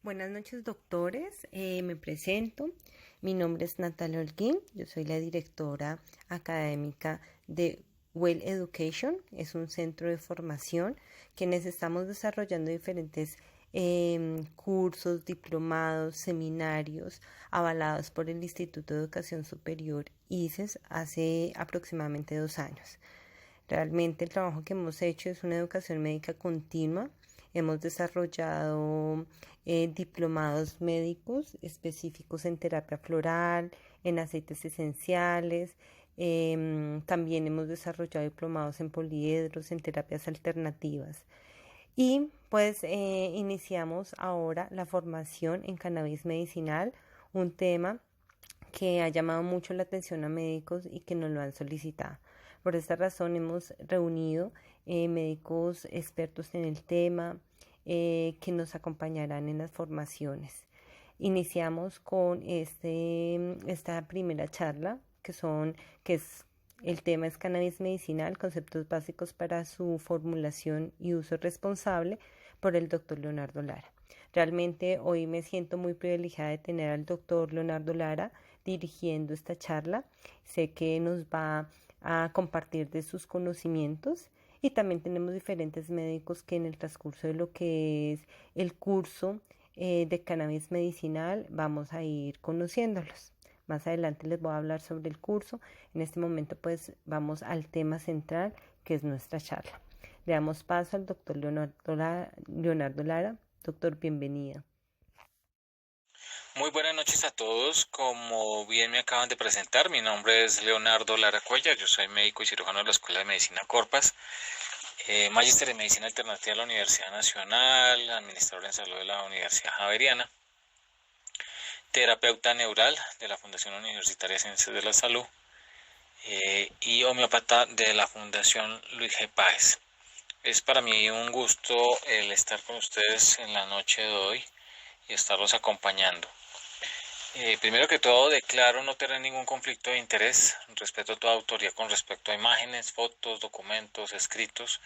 Buenas noches, doctores. Me presento. Mi nombre es Natalia Holguín. Yo soy la directora académica de Well Education. Es un centro de formación quienes estamos desarrollando diferentes cursos, diplomados, seminarios avalados por el Instituto de Educación Superior ICES hace aproximadamente 2 años. Realmente el trabajo que hemos hecho es una educación médica continua. Hemos desarrollado diplomados médicos específicos en terapia floral, en aceites esenciales. También hemos desarrollado diplomados en poliedros, en terapias alternativas. Y pues iniciamos ahora la formación en cannabis medicinal, un tema que ha llamado mucho la atención a médicos y que nos lo han solicitado. Por esta razón hemos reunido médicos expertos en el tema que nos acompañarán en las formaciones. Iniciamos con esta primera charla que es el tema es cannabis medicinal, conceptos básicos para su formulación y uso responsable por el doctor Leonardo Lara. Realmente hoy me siento muy privilegiada de tener al doctor Leonardo Lara dirigiendo esta charla. Sé que nos va a compartir de sus conocimientos y también tenemos diferentes médicos que en el transcurso de lo que es el curso de cannabis medicinal vamos a ir conociéndolos. Más adelante les voy a hablar sobre el curso. En este momento pues vamos al tema central que es nuestra charla. Le damos paso al doctor Leonardo Lara. Doctor, bienvenido. Muy buenas noches a todos. Como bien me acaban de presentar, mi nombre es Leonardo Lara Cuellar. Yo soy médico y cirujano de la Escuela de Medicina Corpas, magíster en Medicina Alternativa de la Universidad Nacional, administrador en salud de la Universidad Javeriana, terapeuta neural de la Fundación Universitaria de Ciencias de la Salud y homeópata de la Fundación Luis G. Páez. Es para mí un gusto el estar con ustedes en la noche de hoy y estarlos acompañando. Primero que todo, declaro no tener ningún conflicto de interés, respeto toda autoría con respecto a imágenes, fotos, documentos, escritos.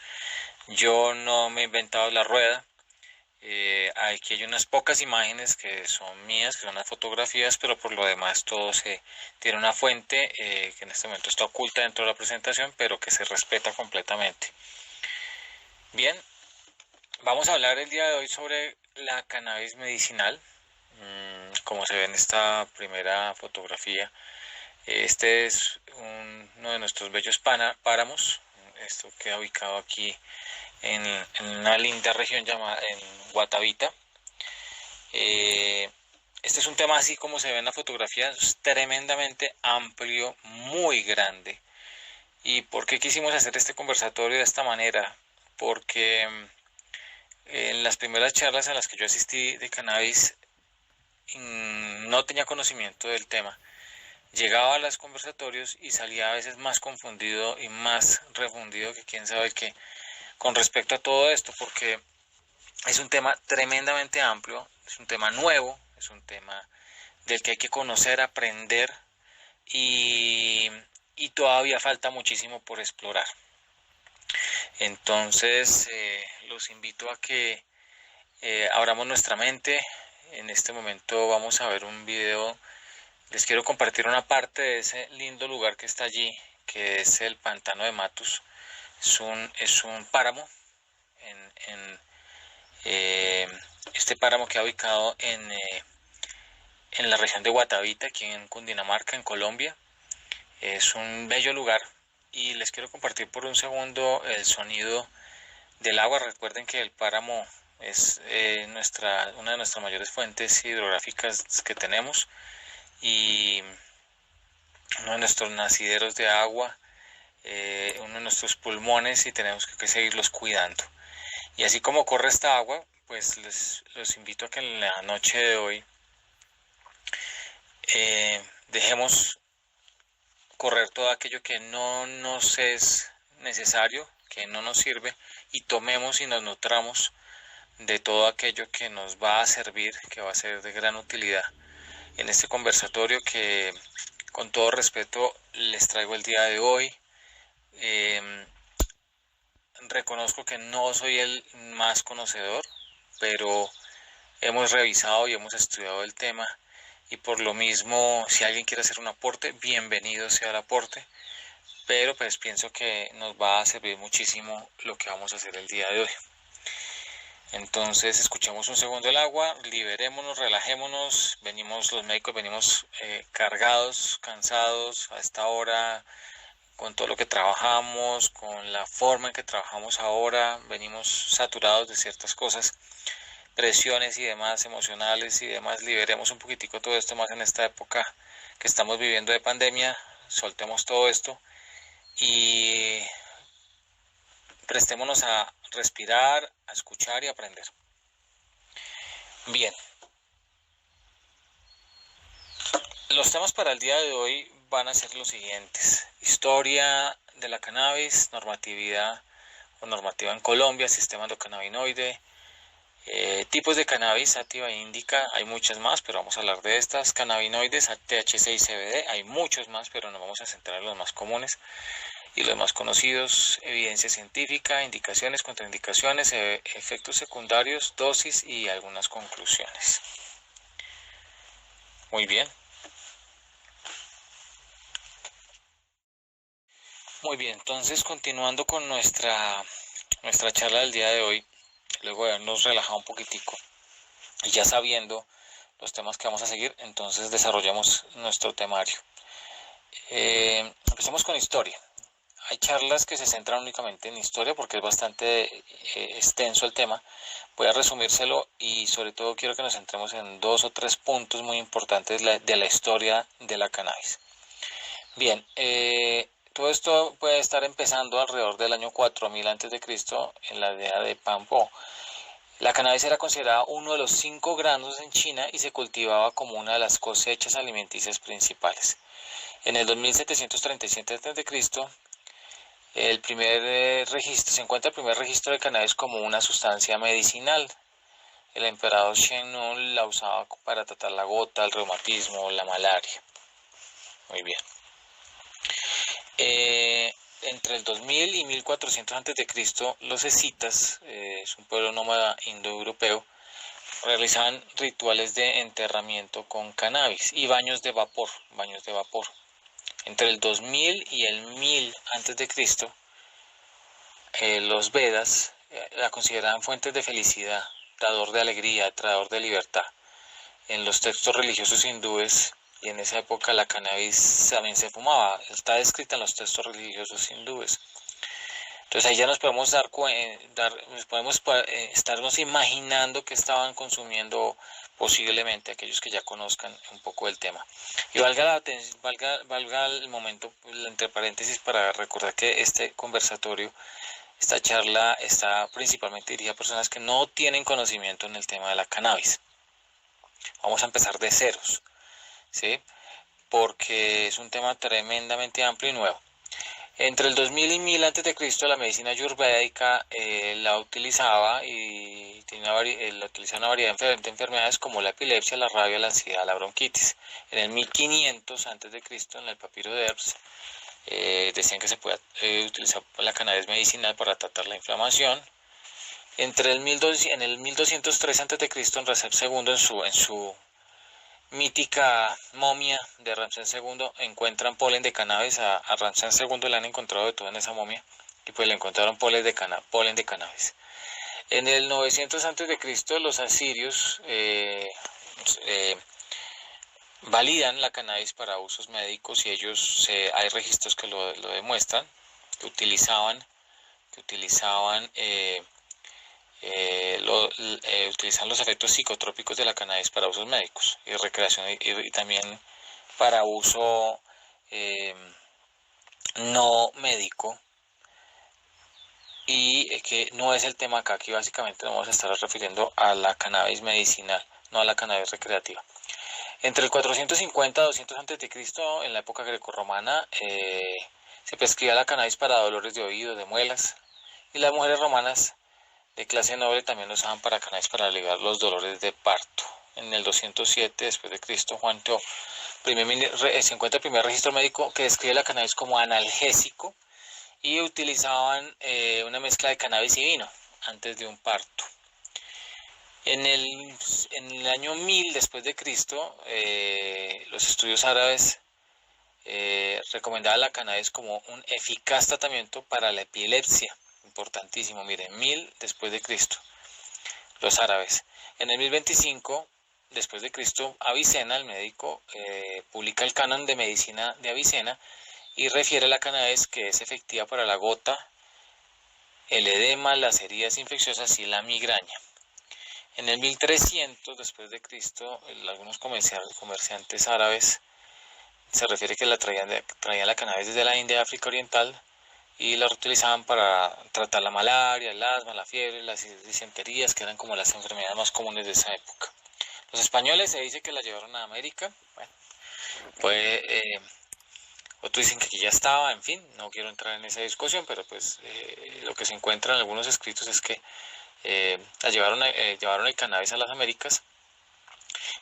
Yo no me he inventado la rueda. Aquí hay unas pocas imágenes que son mías, que son las fotografías, pero por lo demás todo se tiene una fuente que en este momento está oculta dentro de la presentación, pero que se respeta completamente. Bien, vamos a hablar el día de hoy sobre la cannabis medicinal. Como se ve en esta primera fotografía, este es uno de nuestros bellos páramos. Esto queda ubicado aquí en una linda región llamada en Guatavita. Este es un tema, así como se ve en la fotografía, es tremendamente amplio, muy grande. ¿Y por qué quisimos hacer este conversatorio de esta manera? Porque en las primeras charlas a las que yo asistí de cannabis no tenía conocimiento del tema. Llegaba a los conversatorios y salía a veces más confundido y más refundido que quién sabe qué con respecto a todo esto, porque es un tema tremendamente amplio, es un tema nuevo, es un tema del que hay que conocer, aprender y, y todavía falta muchísimo por explorar. Entonces los invito a que abramos nuestra mente. En este momento vamos a ver un video. Les quiero compartir una parte de ese lindo lugar que está allí, que es el Pantano de Matus. Es un páramo. Este páramo queda ubicado en la región de Guatavita, aquí en Cundinamarca, en Colombia. Es un bello lugar y les quiero compartir por un segundo el sonido del agua. Recuerden que el páramo es una de nuestras mayores fuentes hidrográficas que tenemos y uno de nuestros nacideros de agua, uno de nuestros pulmones, y tenemos que seguirlos cuidando. Y así como corre esta agua, pues los invito a que en la noche de hoy dejemos correr todo aquello que no nos es necesario, que no nos sirve, y tomemos y nos nutramos de todo aquello que nos va a servir, que va a ser de gran utilidad en este conversatorio que, con todo respeto, les traigo el día de hoy. Reconozco que no soy el más conocedor, pero hemos revisado y hemos estudiado el tema y por lo mismo, si alguien quiere hacer un aporte, bienvenido sea el aporte, pero pues pienso que nos va a servir muchísimo lo que vamos a hacer el día de hoy. Entonces escuchemos un segundo el agua, liberémonos, relajémonos, los médicos venimos cargados, cansados a esta hora, con todo lo que trabajamos, con la forma en que trabajamos ahora, venimos saturados de ciertas cosas, presiones y demás emocionales y demás. Liberemos un poquitico todo esto más en esta época que estamos viviendo de pandemia, soltemos todo esto y prestémonos a respirar, a escuchar y a aprender. Bien, los temas para el día de hoy van a ser los siguientes: historia de la cannabis, normatividad o normativa en Colombia, sistema endocannabinoide, tipos de cannabis, sativa e índica, hay muchas más, pero vamos a hablar de estas. Cannabinoides, THC y CBD, hay muchos más, pero nos vamos a centrar en los más comunes y los más conocidos. Evidencia científica, indicaciones, contraindicaciones, efectos secundarios, dosis y algunas conclusiones. Muy bien. Muy bien, entonces continuando con nuestra charla del día de hoy, luego de habernos relajado un poquitico y ya sabiendo los temas que vamos a seguir, entonces desarrollamos nuestro temario. Empecemos con historia. Hay charlas que se centran únicamente en historia porque es bastante extenso el tema. Voy a resumírselo y sobre todo quiero que nos centremos en 2 o 3 puntos muy importantes de la historia de la cannabis. Bien, todo esto puede estar empezando alrededor del año 4000 a.C. en la aldea de Pampo. La cannabis era considerada uno de los 5 granos en China y se cultivaba como una de las cosechas alimenticias principales. En el 2737 a.C., se encuentra el primer registro de cannabis como una sustancia medicinal. El emperador Shen Nung la usaba para tratar la gota, el reumatismo, la malaria. Muy bien. Entre el 2000 y 1400 a.C., los escitas, es un pueblo nómada indoeuropeo, realizaban rituales de enterramiento con cannabis y baños de vapor. Entre el 2000 y el 1000 a.C., los Vedas la consideraban fuente de felicidad, dador de alegría, traidor de libertad. En los textos religiosos hindúes, y en esa época la cannabis también se fumaba, está descrita en los textos religiosos hindúes. Entonces ahí ya nos podemos estarnos imaginando que estaban consumiendo posiblemente aquellos que ya conozcan un poco del tema. Y valga el momento, entre paréntesis, para recordar que este conversatorio, esta charla está principalmente dirigida a personas que no tienen conocimiento en el tema de la cannabis. Vamos a empezar de ceros, ¿sí? Porque es un tema tremendamente amplio y nuevo. Entre el 2000 y 1000 a.C., la medicina ayurvédica la utilizaba y utilizaba una variedad de enfermedades como la epilepsia, la rabia, la ansiedad, la bronquitis. En el 1500 a.C., en el papiro de Erbs, decían que se puede utilizar la cannabis medicinal para tratar la inflamación. En el 1203 a.C., en Ramsés II, en su mítica momia de Ramsés II, encuentran polen de cannabis. A Ramsés II le han encontrado de todo en esa momia y pues le encontraron polen de cannabis. En el 900 a.C., los asirios validan la cannabis para usos médicos y ellos, hay registros que lo demuestran, que utilizaban los efectos psicotrópicos de la cannabis para usos médicos y recreación y también para uso no médico, y que no es el tema acá. Aquí básicamente nos vamos a estar refiriendo a la cannabis medicinal, no a la cannabis recreativa. Entre el 450 y 200 a.C., en la época grecorromana, se prescribía la cannabis para dolores de oído, de muelas, y las mujeres romanas de clase noble también lo usaban para cannabis para aliviar los dolores de parto. En el 207 después de Cristo, Juan Teo, se encuentra el primer registro médico que describe la cannabis como analgésico y utilizaban una mezcla de cannabis y vino antes de un parto. En el año 1000 después de Cristo, los estudios árabes recomendaban la cannabis como un eficaz tratamiento para la epilepsia. Importantísimo, miren, 1000 después de Cristo, los árabes. En el 1025 después de Cristo, Avicena, el médico, publica el canon de medicina de Avicena y refiere a la cannabis que es efectiva para la gota, el edema, las heridas infecciosas y la migraña. En el 1300 después de Cristo, algunos comerciantes árabes se refiere que traían la cannabis desde la India, África Oriental, y la utilizaban para tratar la malaria, el asma, la fiebre, las disenterías, que eran como las enfermedades más comunes de esa época. Los españoles se dice que la llevaron a América, bueno, pues otros dicen que aquí ya estaba, en fin, no quiero entrar en esa discusión, pero pues lo que se encuentra en algunos escritos es que llevaron el cannabis a las Américas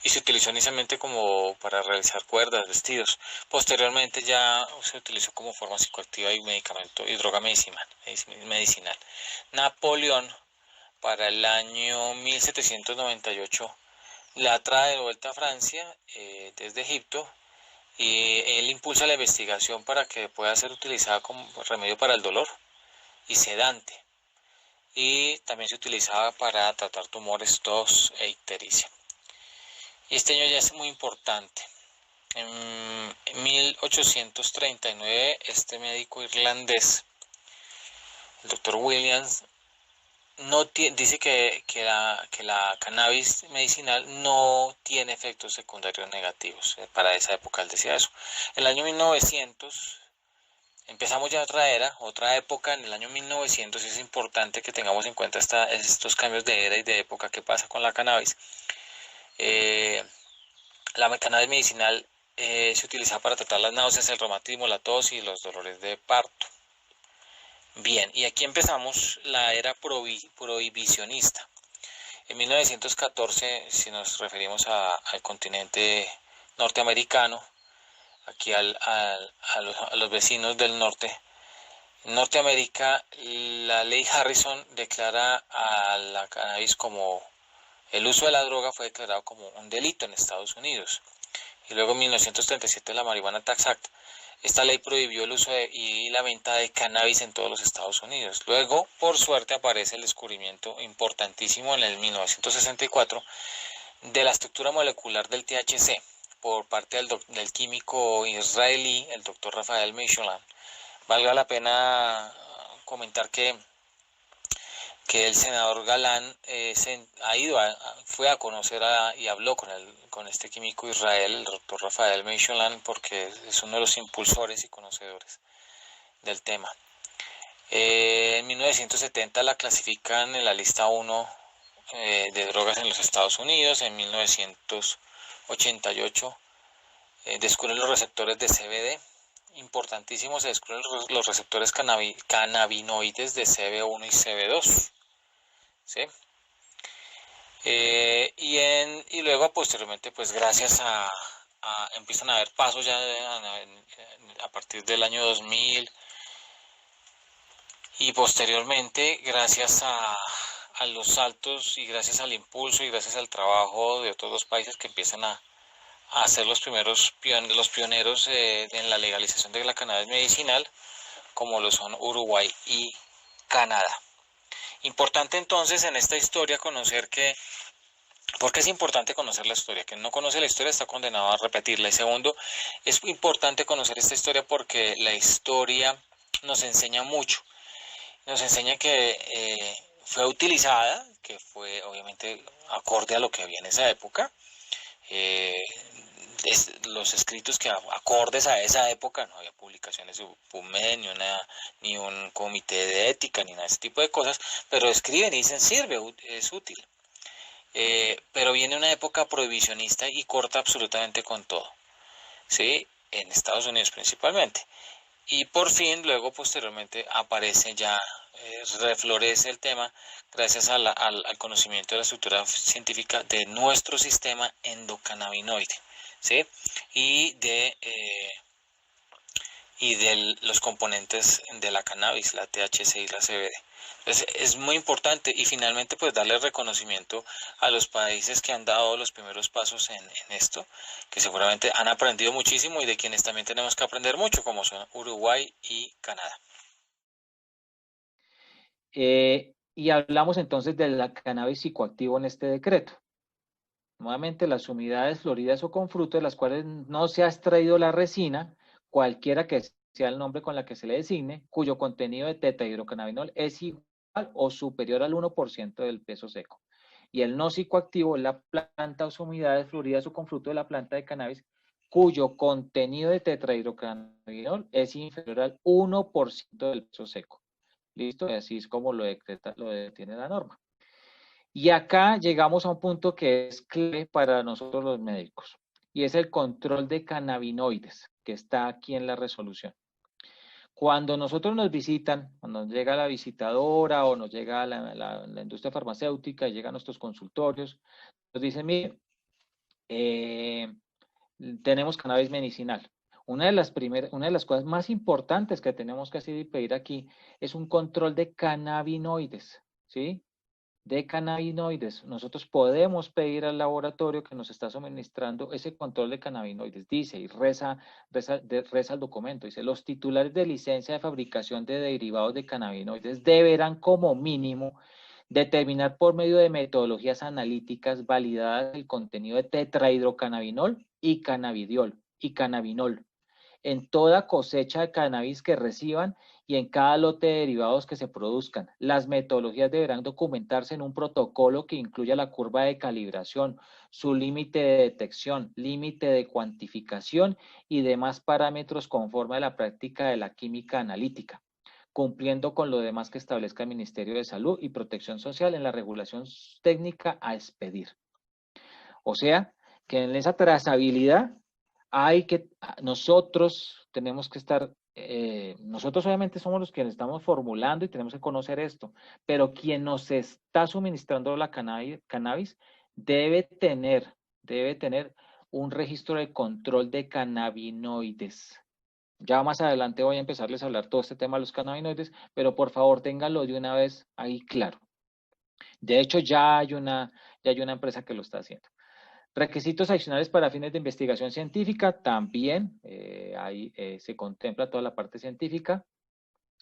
y se utilizó inicialmente como para realizar cuerdas, vestidos. Posteriormente ya se utilizó como forma psicoactiva y medicamento y droga medicinal. Napoleón, para el año 1798, la trae de vuelta a Francia desde Egipto y él impulsa la investigación para que pueda ser utilizada como remedio para el dolor y sedante. Y también se utilizaba para tratar tumores, tos e ictericia. Y este año ya es muy importante. En 1839, este médico irlandés, el doctor Williams, dice que la cannabis medicinal no tiene efectos secundarios negativos. Para esa época él decía eso. En el año 1900 empezamos ya otra época. En el año 1900 es importante que tengamos en cuenta estos cambios de era y de época que pasa con la cannabis. La cannabis medicinal se utilizaba para tratar las náuseas, el reumatismo, la tos y los dolores de parto. Bien, y aquí empezamos la era prohibicionista. En 1914, si nos referimos al continente norteamericano, aquí a los vecinos del norte, en Norteamérica, la ley Harrison declara a la cannabis como el uso de la droga fue declarado como un delito en Estados Unidos. Y luego en 1937 la Marijuana Tax Act. Esta ley prohibió el uso y la venta de cannabis en todos los Estados Unidos. Luego, por suerte, aparece el descubrimiento importantísimo en el 1964 de la estructura molecular del THC por parte del químico israelí, el doctor Rafael Mechoulam. Valga la pena comentar que el senador Galán fue a conocer y habló con este químico Israel, el doctor Rafael Mechoulam, porque es uno de los impulsores y conocedores del tema. En 1970 la clasifican en la lista 1 de drogas en los Estados Unidos. En 1988 descubren los receptores de CBD. Importantísimo, se descubren los receptores cannabinoides de CB1 y CB2. ¿Sí? Y luego posteriormente, pues gracias empiezan a haber pasos ya a partir del año 2000 y posteriormente gracias a los saltos y gracias al impulso y gracias al trabajo de otros dos países que empiezan a ser los pioneros en la legalización de la cannabis medicinal, como lo son Uruguay y Canadá. Importante entonces en esta historia conocer ¿por qué es importante conocer la historia? Quien no conoce la historia está condenado a repetirla. Y segundo, es importante conocer esta historia porque la historia nos enseña mucho. Nos enseña que fue utilizada, que fue obviamente acorde a lo que había en esa época. Los escritos que acordes a esa época, no había publicaciones de PubMed, ni un comité de ética, ni nada de ese tipo de cosas, pero escriben y dicen sirve, es útil. Pero viene una época prohibicionista y corta absolutamente con todo, ¿sí? En Estados Unidos principalmente. Y por fin, luego posteriormente aparece ya, reflorece el tema gracias al conocimiento de la estructura científica de nuestro sistema endocannabinoide, ¿sí? Y de los componentes de la cannabis, la THC y la CBD. Es muy importante y finalmente pues darle reconocimiento a los países que han dado los primeros pasos en esto, que seguramente han aprendido muchísimo y de quienes también tenemos que aprender mucho, como son Uruguay y Canadá. Y hablamos entonces del cannabis psicoactivo en este decreto. Nuevamente, las unidades floridas o con fruto de las cuales no se ha extraído la resina, cualquiera que sea el nombre con la que se le designe, cuyo contenido de tetrahidrocannabinol es igual o superior al 1% del peso seco. Y el no psicoactivo es la planta o unidades floridas o con fruto de la planta de cannabis cuyo contenido de tetrahidrocannabinol es inferior al 1% del peso seco. ¿Listo? Y así es como lo detiene la norma. Y acá llegamos a un punto que es clave para nosotros los médicos, y es el control de cannabinoides, que está aquí en la resolución. Cuando nosotros nos visitan, cuando nos llega la visitadora o nos llega la industria farmacéutica y llegan nuestros consultorios, nos dicen, mire, tenemos cannabis medicinal. Una de las cosas más importantes que tenemos que hacer y pedir aquí es un control de cannabinoides, ¿sí? De cannabinoides. Nosotros podemos pedir al laboratorio que nos está suministrando ese control de cannabinoides. Dice, y reza el documento, dice, los titulares de licencia de fabricación de derivados de cannabinoides deberán como mínimo determinar por medio de metodologías analíticas validadas el contenido de tetrahidrocannabinol y cannabidiol y cannabinol en toda cosecha de cannabis que reciban y en cada lote de derivados que se produzcan. Las metodologías deberán documentarse en un protocolo que incluya la curva de calibración, su límite de detección, límite de cuantificación y demás parámetros conforme a la práctica de la química analítica, cumpliendo con lo demás que establezca el Ministerio de Salud y Protección Social en la regulación técnica a expedir. O sea, que en esa trazabilidad nosotros tenemos que estar, nosotros obviamente somos los que estamos formulando y tenemos que conocer esto, pero quien nos está suministrando la cannabis debe tener un registro de control de cannabinoides. Ya más adelante voy a empezarles a hablar todo este tema de los cannabinoides, pero por favor ténganlo de una vez ahí claro. De hecho, ya hay una empresa que lo está haciendo. Requisitos adicionales para fines de investigación científica, también ahí se contempla toda la parte científica.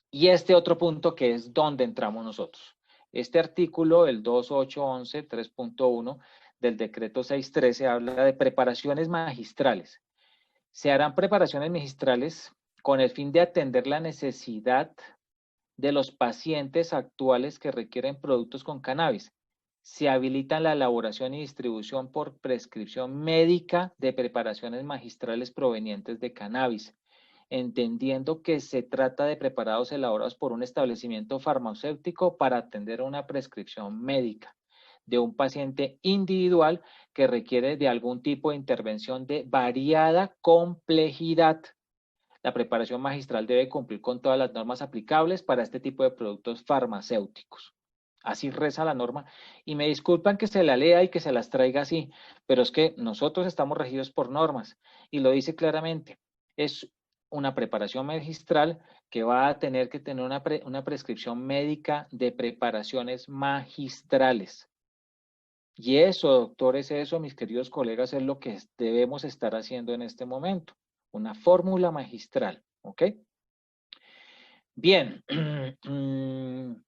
Y este otro punto que es donde entramos nosotros. Este artículo, el 2811 3.1 del decreto 613, habla de preparaciones magistrales. Se harán preparaciones magistrales con el fin de atender la necesidad de los pacientes actuales que requieren productos con cannabis. Se habilitan la elaboración y distribución por prescripción médica de preparaciones magistrales provenientes de cannabis, entendiendo que se trata de preparados elaborados por un establecimiento farmacéutico para atender una prescripción médica de un paciente individual que requiere de algún tipo de intervención de variada complejidad. La preparación magistral debe cumplir con todas las normas aplicables para este tipo de productos farmacéuticos. Así reza la norma. Y me disculpan que se la lea y que se las traiga así, pero es que nosotros estamos regidos por normas y lo dice claramente. Es una preparación magistral que va a tener que tener una prescripción médica de preparaciones magistrales. Y eso, doctores, eso, mis queridos colegas, es lo que debemos estar haciendo en este momento. Una fórmula magistral, ¿ok? Bien,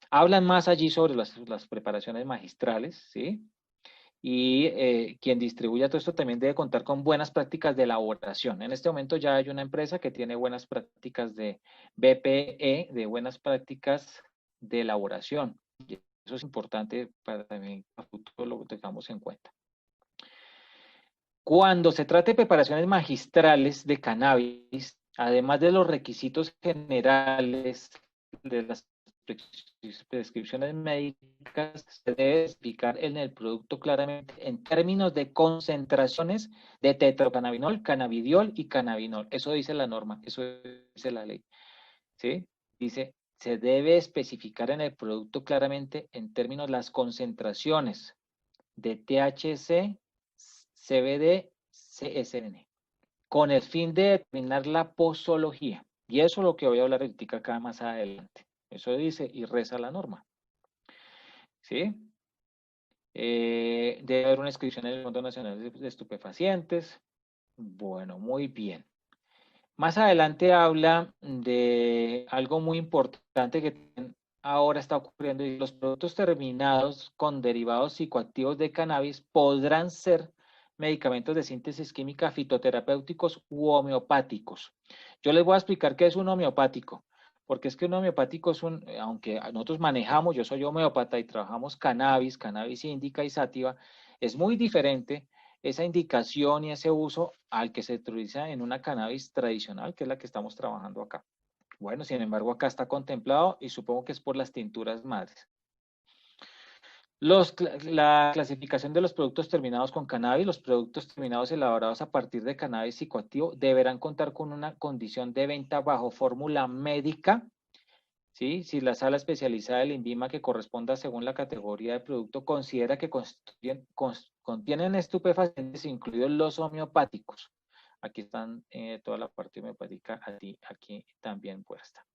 hablan más allí sobre las preparaciones magistrales, ¿sí? Y quien distribuya todo esto también debe contar con buenas prácticas de elaboración. En este momento ya hay una empresa que tiene buenas prácticas de BPE, de buenas prácticas de elaboración. Y eso es importante para también a futuro lo tengamos en cuenta. Cuando se trata de preparaciones magistrales de cannabis, además de los requisitos generales de las prescripciones médicas, se debe explicar en el producto claramente en términos de concentraciones de tetracannabinol, cannabidiol y cannabinol. Eso dice la norma, eso dice la ley. ¿Sí? Dice, se debe especificar en el producto claramente en términos las concentraciones de THC, CBD, CSN, con el fin de determinar la posología. Y eso es lo que voy a hablar ahorita acá más adelante. Eso dice y reza la norma. ¿sí? Debe haber una inscripción en el Fondo Nacional de Estupefacientes. Bueno, muy bien. Más adelante habla de algo muy importante que ahora está ocurriendo, y los productos terminados con derivados psicoactivos de cannabis podrán ser medicamentos de síntesis química fitoterapéuticos u homeopáticos. Yo les voy a explicar qué es un homeopático, porque es que un homeopático es aunque nosotros manejamos, yo soy homeópata y trabajamos cannabis, cannabis índica y sativa, es muy diferente esa indicación y ese uso al que se utiliza en una cannabis tradicional, que es la que estamos trabajando acá. Bueno, sin embargo, acá está contemplado y supongo que es por las tinturas madres. La clasificación de los productos terminados con cannabis, los productos terminados elaborados a partir de cannabis psicoactivo deberán contar con una condición de venta bajo fórmula médica, ¿sí? Si la sala especializada del INVIMA que corresponda según la categoría de producto considera que contienen estupefacientes, incluidos los homeopáticos. Aquí están toda la parte homeopática, aquí también puesta.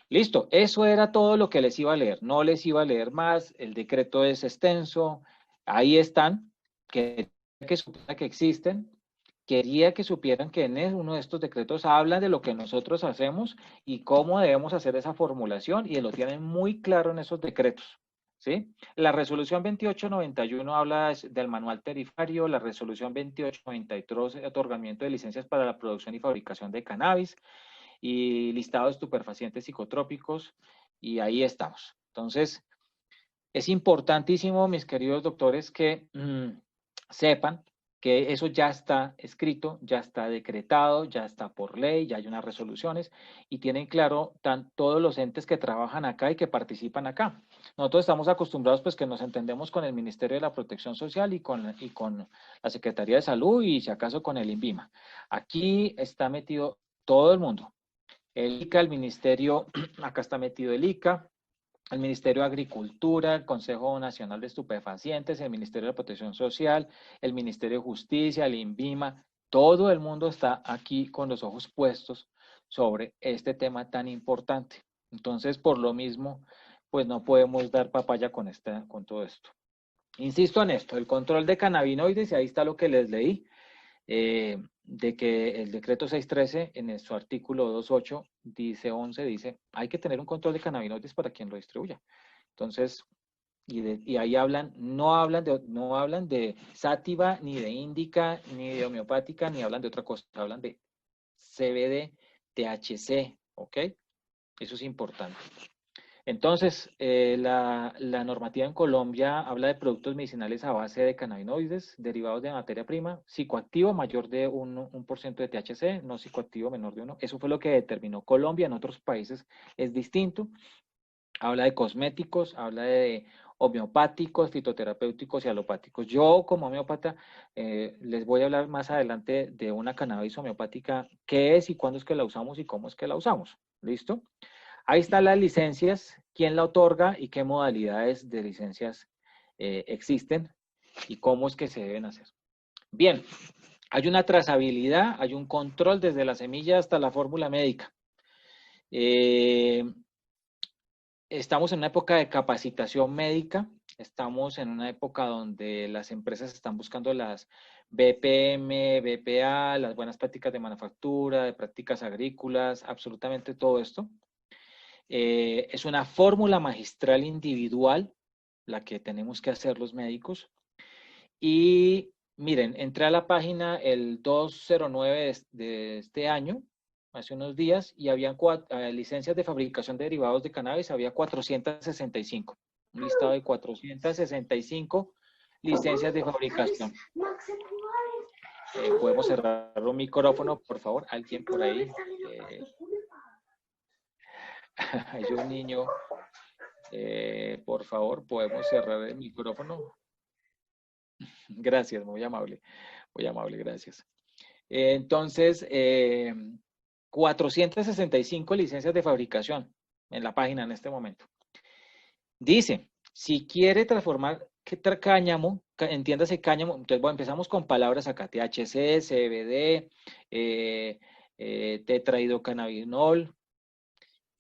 Listo, eso era todo lo que les iba a leer. No les iba a leer más, el decreto es extenso, ahí están, que supieran que existen. Quería que supieran que en uno de estos decretos habla de lo que nosotros hacemos y cómo debemos hacer esa formulación, y lo tienen muy claro en esos decretos, ¿sí? La resolución 2891 habla del manual tarifario, la resolución 2893, otorgamiento de licencias para la producción y fabricación de cannabis, y listado de estupefacientes psicotrópicos, y ahí estamos. Entonces, es importantísimo, mis queridos doctores, que sepan que eso ya está escrito, ya está decretado, ya está por ley, ya hay unas resoluciones, y tienen claro todos los entes que trabajan acá y que participan acá. Nosotros estamos acostumbrados, pues, que nos entendemos con el Ministerio de la Protección Social y con la Secretaría de Salud, y si acaso con el INVIMA. Aquí está metido todo el mundo. El ICA, el ministerio, acá está metido el ICA, el Ministerio de Agricultura, el Consejo Nacional de Estupefacientes, el Ministerio de Protección Social, el Ministerio de Justicia, el INVIMA, todo el mundo está aquí con los ojos puestos sobre este tema tan importante. Entonces, por lo mismo, pues no podemos dar papaya con todo esto. Insisto en esto, el control de cannabinoides, y ahí está lo que les leí, de que el decreto 613 en su artículo 2.8 dice, hay que tener un control de cannabinoides para quien lo distribuya. Entonces, y ahí no hablan de sativa, ni de índica, ni de homeopática, ni hablan de otra cosa, hablan de CBD, THC, ¿ok? Eso es importante. Entonces, la normativa en Colombia habla de productos medicinales a base de cannabinoides, derivados de materia prima, psicoactivo mayor de 1% de THC, no psicoactivo menor de 1. Eso fue lo que determinó Colombia. En otros países es distinto. Habla de cosméticos, habla de homeopáticos, fitoterapéuticos y alopáticos. Yo, como homeópata, les voy a hablar más adelante de una cannabis homeopática, qué es y cuándo es que la usamos y cómo es que la usamos. ¿Listo? Ahí están las licencias, quién la otorga y qué modalidades de licencias existen y cómo es que se deben hacer. Bien, hay una trazabilidad, hay un control desde la semilla hasta la fórmula médica. Estamos en una época de capacitación médica, estamos en una época donde las empresas están buscando las BPM, BPA, las buenas prácticas de manufactura, de prácticas agrícolas, absolutamente todo esto. Es una fórmula magistral individual la que tenemos que hacer los médicos. Y miren, entré a la página el 209 de este año, hace unos días, y habían licencias de fabricación de derivados de cannabis, había 465. Un listado de 465 licencias de fabricación. ¿Podemos cerrar un micrófono, por favor? ¿Alguien por ahí? Hay un niño. Por favor, ¿podemos cerrar el micrófono? Gracias, muy amable, gracias. Entonces, 465 licencias de fabricación en la página en este momento. Dice, si quiere transformar cáñamo, entiéndase cáñamo, entonces empezamos con palabras acá, THC, CBD, tetrahidrocannabinol,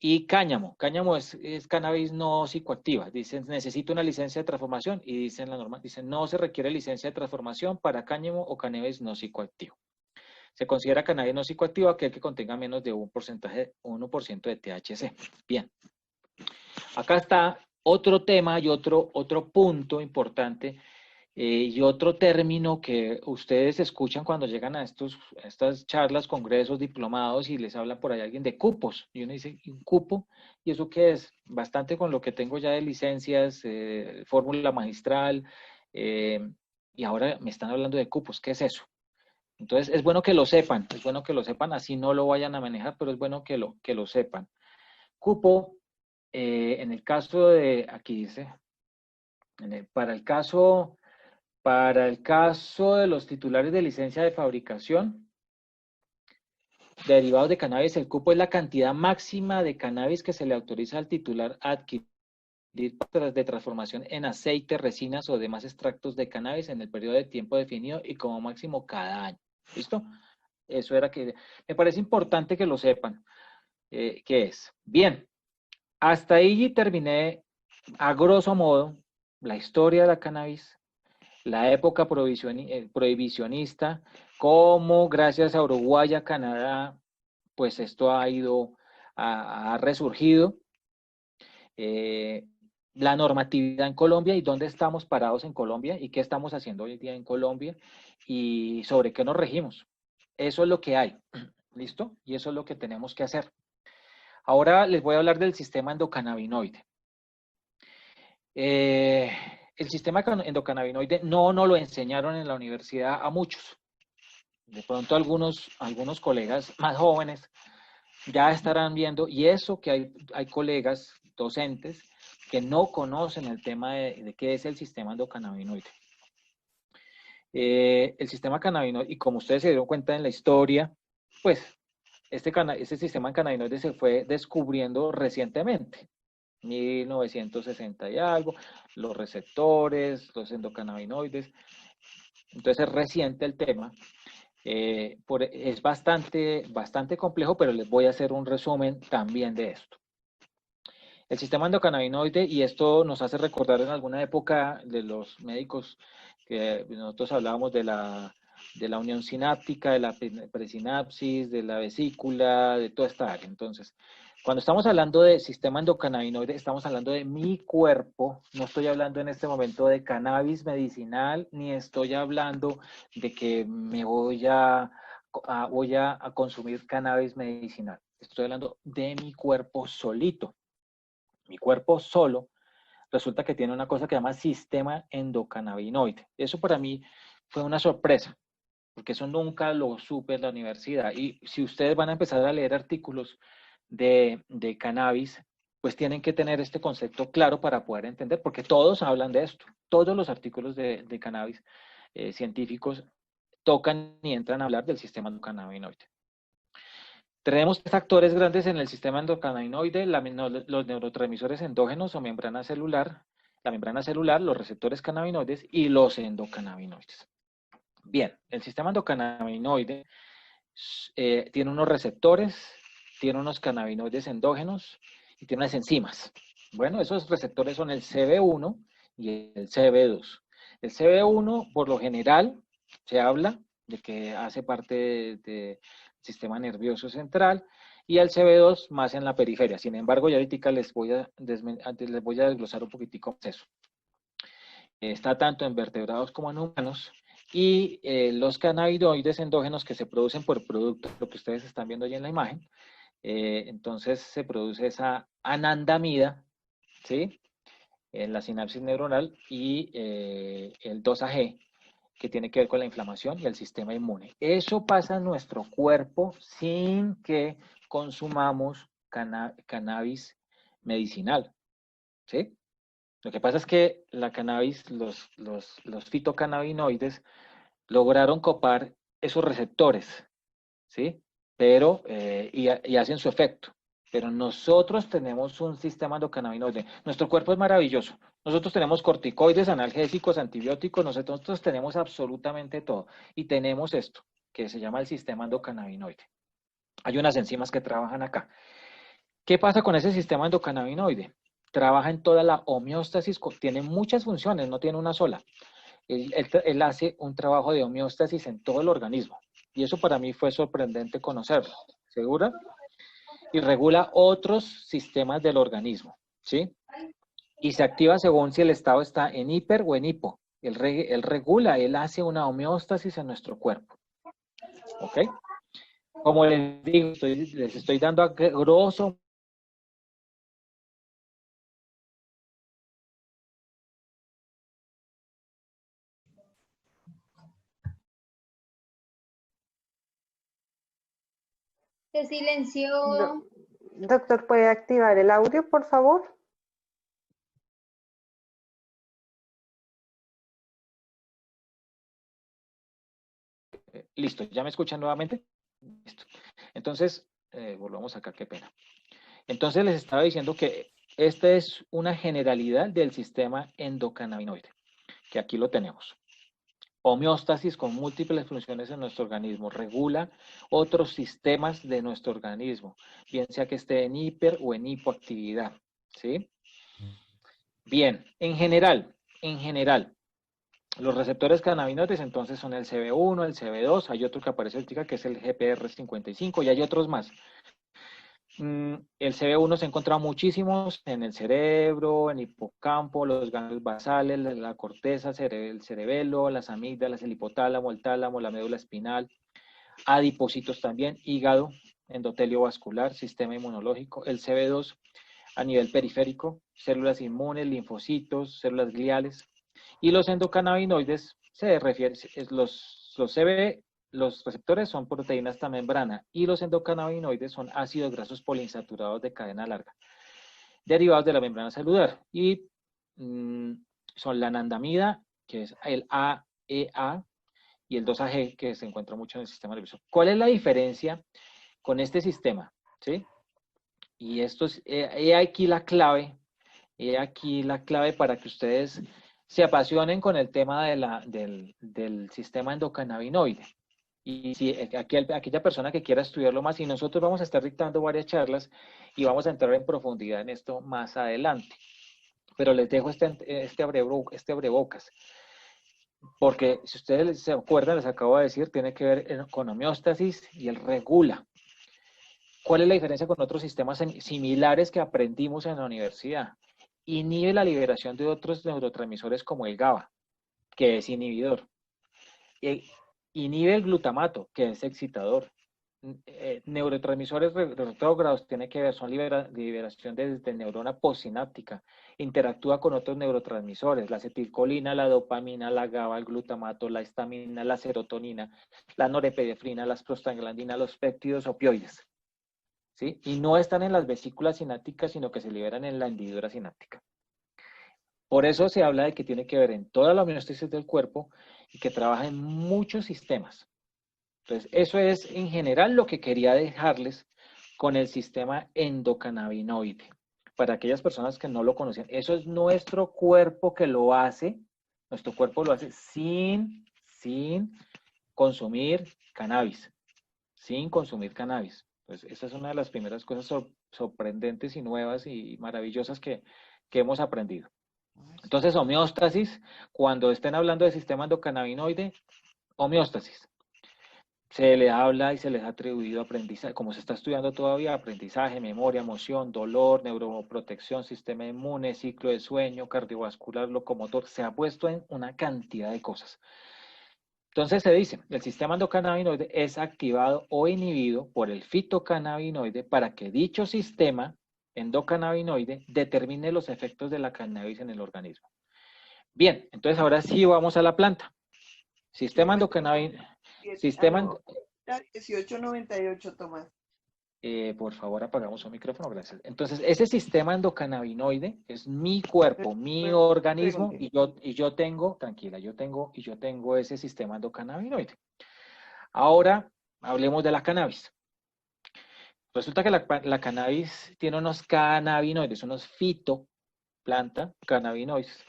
Y cáñamo. Cáñamo es cannabis no psicoactiva. Dicen, necesito una licencia de transformación y dicen la norma, dicen, no se requiere licencia de transformación para cáñamo o cannabis no psicoactivo. Se considera cannabis no psicoactivo aquel que contenga menos de 1% de THC. Bien. Acá está otro tema y otro punto importante y otro término que ustedes escuchan cuando llegan a estas charlas, congresos, diplomados y les habla por ahí alguien de cupos. Y uno dice, ¿un cupo? ¿Y eso qué es? Bastante con lo que tengo ya de licencias, fórmula magistral, y ahora me están hablando de cupos. ¿Qué es eso? Entonces, es bueno que lo sepan, así no lo vayan a manejar, pero es bueno que lo sepan. Cupo, en el caso de, aquí dice, para el caso de los titulares de licencia de fabricación, derivados de cannabis, el cupo es la cantidad máxima de cannabis que se le autoriza al titular a adquirir de transformación en aceite, resinas o demás extractos de cannabis en el periodo de tiempo definido y como máximo cada año. ¿Listo? Eso era que me parece importante que lo sepan. ¿Qué es? Bien, hasta ahí terminé a grosso modo la historia de la cannabis, la época prohibicionista, cómo gracias a Uruguay y a Canadá, pues esto ha resurgido, la normatividad en Colombia y dónde estamos parados en Colombia y qué estamos haciendo hoy en día en Colombia y sobre qué nos regimos. Eso es lo que hay, ¿listo? Y eso es lo que tenemos que hacer. Ahora les voy a hablar del sistema endocannabinoide. El sistema endocannabinoide no nos lo enseñaron en la universidad a muchos. De pronto algunos colegas más jóvenes ya estarán viendo, y eso que hay colegas docentes que no conocen el tema de qué es el sistema endocannabinoide. El sistema cannabinoide, y como ustedes se dieron cuenta en la historia, pues este sistema cannabinoide se fue descubriendo recientemente. 1960 y algo, los receptores, los endocannabinoides. Entonces es reciente el tema. Es bastante complejo, pero les voy a hacer un resumen también de esto. El sistema endocannabinoide, y esto nos hace recordar en alguna época de los médicos que nosotros hablábamos de la unión sináptica, de la presinapsis, de la vesícula, de toda esta área. Entonces, cuando estamos hablando de sistema endocannabinoide, estamos hablando de mi cuerpo, no estoy hablando en este momento de cannabis medicinal, ni estoy hablando de que me voy a consumir cannabis medicinal. Estoy hablando de mi cuerpo solito. Mi cuerpo solo resulta que tiene una cosa que se llama sistema endocannabinoide. Eso para mí fue una sorpresa, porque eso nunca lo supe en la universidad. Y si ustedes van a empezar a leer artículos de cannabis, pues tienen que tener este concepto claro para poder entender, porque todos hablan de esto. Todos los artículos de cannabis científicos tocan y entran a hablar del sistema endocannabinoide. Tenemos tres factores grandes en el sistema endocannabinoide, los neurotransmisores endógenos o membrana celular, la membrana celular, los receptores cannabinoides y los endocannabinoides. Bien, el sistema endocannabinoide tiene unos receptores, tiene unos cannabinoides endógenos y tiene unas enzimas. Bueno, esos receptores son el CB1 y el CB2. El CB1, por lo general, se habla de que hace parte del sistema nervioso central y el CB2 más en la periferia. Sin embargo, ya ahorita les voy a desglosar un poquitico eso. Está tanto en vertebrados como en humanos. Y los cannabinoides endógenos que se producen por producto, lo que ustedes están viendo ahí en la imagen, entonces se produce esa anandamida, ¿sí? En la sinapsis neuronal y el 2AG, que tiene que ver con la inflamación y el sistema inmune. Eso pasa en nuestro cuerpo sin que consumamos cannabis medicinal, ¿sí? Lo que pasa es que la cannabis, los fitocannabinoides, lograron copar esos receptores, ¿sí? Pero, y hacen su efecto. Pero nosotros tenemos un sistema endocannabinoide. Nuestro cuerpo es maravilloso. Nosotros tenemos corticoides, analgésicos, antibióticos, nosotros tenemos absolutamente todo. Y tenemos esto, que se llama el sistema endocannabinoide. Hay unas enzimas que trabajan acá. ¿Qué pasa con ese sistema endocannabinoide? Trabaja en toda la homeostasis, tiene muchas funciones, no tiene una sola. Él hace un trabajo de homeostasis en todo el organismo. Y eso para mí fue sorprendente conocerlo. ¿Segura? Y regula otros sistemas del organismo. ¿Sí? Y se activa según si el estado está en hiper o en hipo. Él regula, él hace una homeostasis en nuestro cuerpo. ¿Ok? Como les digo, les estoy dando a grosso. Se silenció. Doctor, ¿puede activar el audio, por favor? Listo, ¿ya me escuchan nuevamente? Listo. Entonces, volvamos acá, qué pena. Entonces les estaba diciendo que esta es una generalidad del sistema endocannabinoide, que aquí lo tenemos. Homeostasis con múltiples funciones en nuestro organismo, regula otros sistemas de nuestro organismo, bien sea que esté en hiper o en hipoactividad, ¿sí? Bien, en general, los receptores cannabinoides entonces son el CB1, el CB2, hay otro que aparece ahorita que es el GPR55 y hay otros más. El CB1 se ha encontrado muchísimos en el cerebro, en el hipocampo, los ganglios basales, la corteza, el cerebelo, las amígdalas, el hipotálamo, el tálamo, la médula espinal, adipocitos también, hígado, endotelio vascular, sistema inmunológico, el CB2 a nivel periférico, células inmunes, linfocitos, células gliales, y los endocannabinoides se refiere, los receptores son proteínas de membrana y los endocannabinoides son ácidos grasos poliinsaturados de cadena larga, derivados de la membrana celular. Y son la anandamida, que es el AEA, y el 2AG, que se encuentra mucho en el sistema nervioso. ¿Cuál es la diferencia con este sistema? ¿Sí? Y esto es, he aquí la clave para que ustedes se apasionen con el tema del sistema endocannabinoide. Y si aquella persona que quiera estudiarlo más, y nosotros vamos a estar dictando varias charlas y vamos a entrar en profundidad en esto más adelante. Pero les dejo este abrebocas. Porque si ustedes se acuerdan, les acabo de decir, tiene que ver con homeostasis y el regula. ¿Cuál es la diferencia con otros sistemas similares que aprendimos en la universidad? Inhibe la liberación de otros neurotransmisores como el GABA, que es inhibidor. Inhibe el glutamato, que es excitador. Neurotransmisores retrógrados tiene que ver, son liberación de neurona postsináptica. Interactúa con otros neurotransmisores, la acetilcolina, la dopamina, la GABA, el glutamato, la histamina, la serotonina, la norepinefrina, las prostaglandinas, los péptidos opioides. ¿Sí? Y no están en las vesículas sinápticas, sino que se liberan en la hendidura sináptica. Por eso se habla de que tiene que ver en toda la homeostasis del cuerpo y que trabaja en muchos sistemas. Entonces, eso es en general lo que quería dejarles con el sistema endocannabinoide. Para aquellas personas que no lo conocían, eso es nuestro cuerpo que lo hace. Nuestro cuerpo lo hace sin consumir cannabis. Sin consumir cannabis. Pues esa es una de las primeras cosas sorprendentes y nuevas y maravillosas que hemos aprendido. Entonces, homeostasis, cuando estén hablando de sistema endocannabinoide, homeostasis. Se les habla y se les ha atribuido aprendizaje, como se está estudiando todavía, aprendizaje, memoria, emoción, dolor, neuroprotección, sistema inmune, ciclo de sueño, cardiovascular, locomotor. Se ha puesto en una cantidad de cosas. Entonces se dice, el sistema endocannabinoide es activado o inhibido por el fitocannabinoide para que dicho sistema endocannabinoide determine los efectos de la cannabis en el organismo. Bien, entonces ahora sí vamos a la planta. Sistema endocannabinoide. Sistema... 1898, Tomás. Por favor, apagamos su micrófono, gracias. Entonces, ese sistema endocannabinoide es mi cuerpo, mi organismo, y yo tengo, tranquila, yo tengo ese sistema endocannabinoide. Ahora, hablemos de la cannabis. Resulta que la cannabis tiene unos cannabinoides, unos fitoplanta cannabinoides,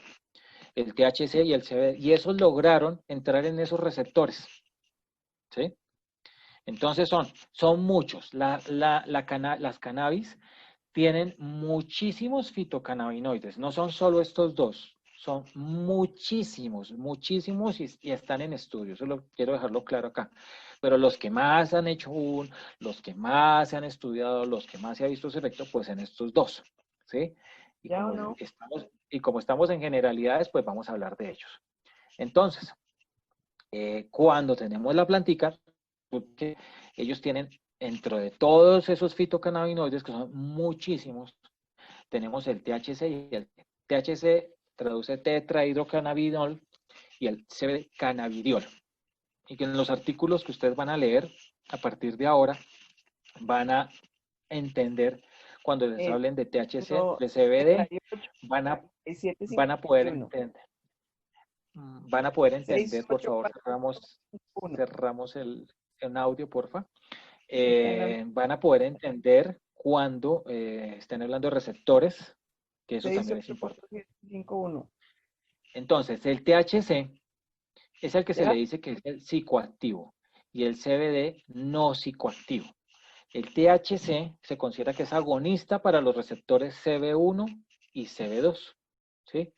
el THC y el CBD, y esos lograron entrar en esos receptores, ¿sí? Entonces son muchos. Las cannabis tienen muchísimos fitocannabinoides, no son solo estos dos, son muchísimos, muchísimos y están en estudio, eso lo quiero dejarlo claro acá. Pero los que más han hecho los que más se han estudiado, los que más se ha visto su efecto, pues en estos dos, ¿sí? Y como estamos en generalidades, pues vamos a hablar de ellos. Entonces, cuando tenemos la plantica, porque ellos tienen, dentro de todos esos fitocannabinoides, que son muchísimos, tenemos el THC y el THC traduce tetrahidrocannabinol y el CBD cannabidiol. Y que en los artículos que ustedes van a leer a partir de ahora van a entender cuando les hablen de THC, de CBD, van a poder entender. Van a poder entender, por favor, cerramos el audio, porfa. Van a poder entender cuando estén hablando de receptores, que eso también es importante. Entonces, el THC es el que se le dice que es el psicoactivo y el CBD no psicoactivo. El THC se considera que es agonista para los receptores CB1 y CB2, ¿sí?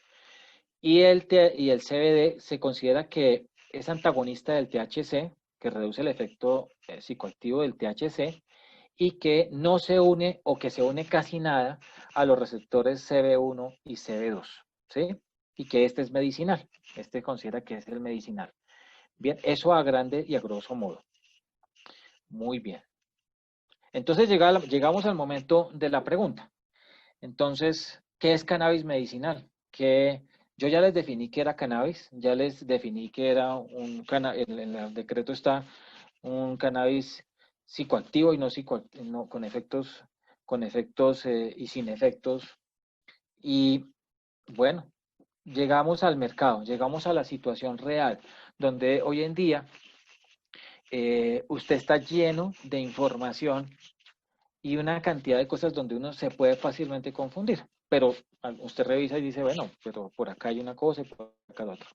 Y el CBD se considera que es antagonista del THC, que reduce el efecto psicoactivo del THC, y que no se une o que se une casi nada a los receptores CB1 y CB2, ¿sí? Y que este es medicinal. Este considera que es el medicinal. Bien, eso a grande y a grosso modo. Muy bien. Entonces llegamos al momento de la pregunta. Entonces, ¿qué es cannabis medicinal? Yo ya les definí que era cannabis, ya les definí que era en el decreto está un cannabis psicoactivo y no con efectos y sin efectos. Y bueno, llegamos al mercado, llegamos a la situación real, donde hoy en día usted está lleno de información y una cantidad de cosas donde uno se puede fácilmente confundir. Pero usted revisa y dice, bueno, pero por acá hay una cosa y por acá otra.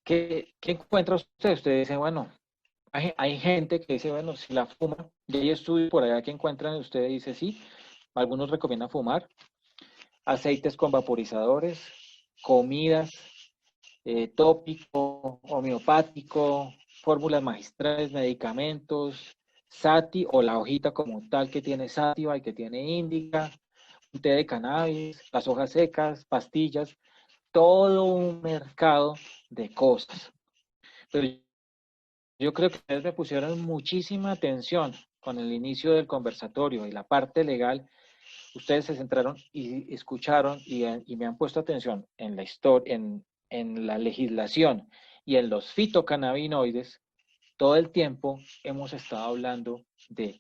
¿Qué encuentra usted? Usted dice, bueno, hay gente que dice, bueno, si la fuma, y hay estudios por allá que encuentran, usted dice, sí, algunos recomiendan fumar, aceites con vaporizadores, comidas, tópico, homeopático, fórmulas magistrales, medicamentos, sati o la hojita como tal que tiene sativa y que tiene índica, un té de cannabis, las hojas secas, pastillas, todo un mercado de cosas. Pero yo creo que ustedes me pusieron muchísima atención con el inicio del conversatorio y la parte legal. Ustedes se centraron y escucharon y me han puesto atención en la historia, en la legislación y en los fitocannabinoides. Todo el tiempo hemos estado hablando de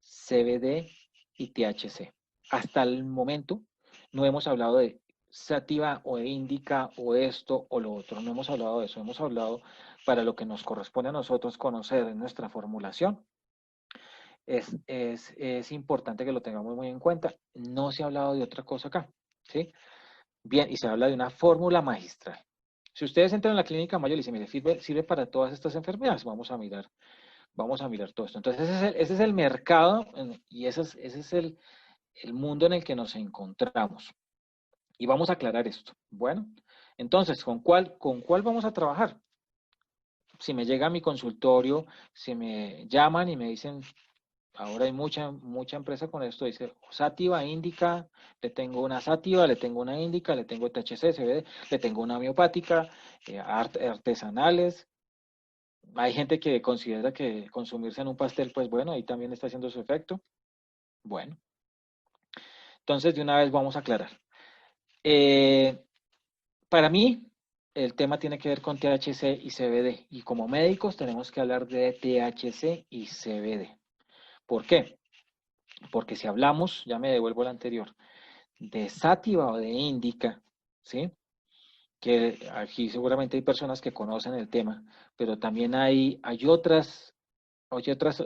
CBD y THC. Hasta el momento no hemos hablado de sativa o de indica o esto o lo otro. No hemos hablado de eso. Hemos hablado para lo que nos corresponde a nosotros conocer en nuestra formulación. Es importante que lo tengamos muy en cuenta. No se ha hablado de otra cosa acá, ¿sí? Bien, y se habla de una fórmula magistral. Si ustedes entran en la clínica Mayo y dicen, mire, sirve para todas estas enfermedades, vamos a mirar todo esto. Entonces, ese es el mercado y ese es el mundo en el que nos encontramos. Y vamos a aclarar esto. Bueno, entonces, ¿con cuál vamos a trabajar? Si me llega a mi consultorio, si me llaman y me dicen, ahora hay mucha empresa con esto, dice sativa, indica, le tengo una sativa, le tengo una indica, le tengo THC, CBD, le tengo una homeopática, artesanales. Hay gente que considera que consumirse en un pastel, pues bueno, ahí también está haciendo su efecto. Bueno, entonces de una vez vamos a aclarar. Para mí, el tema tiene que ver con THC y CBD, y como médicos tenemos que hablar de THC y CBD. ¿Por qué? Porque si hablamos, ya me devuelvo al anterior, de sativa o de indica, ¿sí? Que aquí seguramente hay personas que conocen el tema, pero también hay otras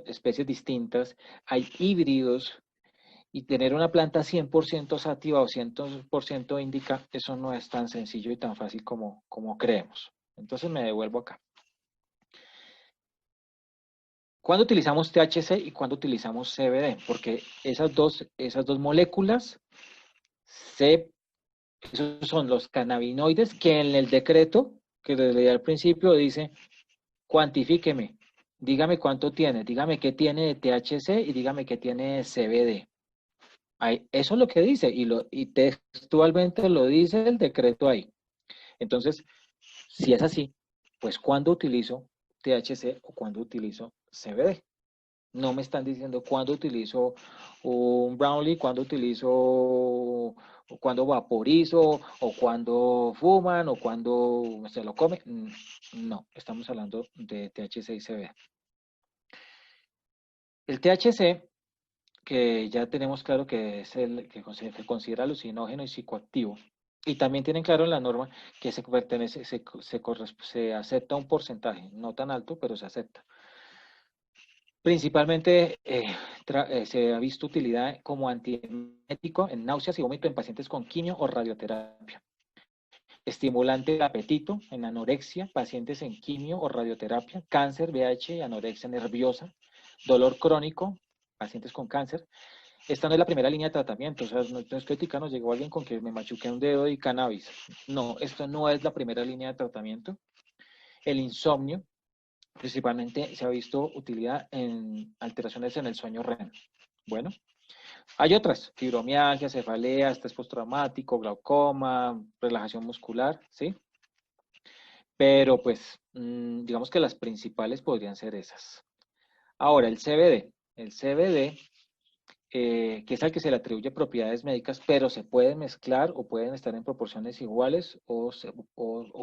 especies distintas, hay híbridos, y tener una planta 100% sativa o 100% indica, eso no es tan sencillo y tan fácil como creemos. Entonces me devuelvo acá. ¿Cuándo utilizamos THC y cuándo utilizamos CBD? Porque esas dos moléculas, esos son los cannabinoides que en el decreto que le leí al principio dice, cuantifíqueme, dígame cuánto tiene, dígame qué tiene de THC y dígame qué tiene de CBD. Eso es lo que dice y textualmente lo dice el decreto ahí. Entonces, si es así, pues ¿cuándo utilizo THC o cuándo utilizo CBD? No me están diciendo cuándo utilizo un Brownlee, cuándo utilizo, o cuándo vaporizo, o cuándo fuman, o cuándo se lo come. No, estamos hablando de THC y CBD. El THC, que ya tenemos claro que es el que se considera alucinógeno y psicoactivo, y también tienen claro en la norma que se acepta un porcentaje, no tan alto, pero se acepta. Principalmente se ha visto utilidad como antiemético en náuseas y vómito en pacientes con quimio o radioterapia. Estimulante del apetito en anorexia, pacientes en quimio o radioterapia, cáncer, VIH y anorexia nerviosa, dolor crónico, pacientes con cáncer. Esta no es la primera línea de tratamiento, o sea, no es crítica, nos llegó alguien con que me machuqué un dedo y cannabis. No, esto no es la primera línea de tratamiento. El insomnio, principalmente se ha visto utilidad en alteraciones en el sueño REM. Bueno, hay otras, fibromialgia, cefalea, estrés postraumático, glaucoma, relajación muscular, ¿sí? Pero pues, digamos que las principales podrían ser esas. Ahora, el CBD. El CBD, que es al que se le atribuye propiedades médicas, pero se pueden mezclar o pueden estar en proporciones iguales o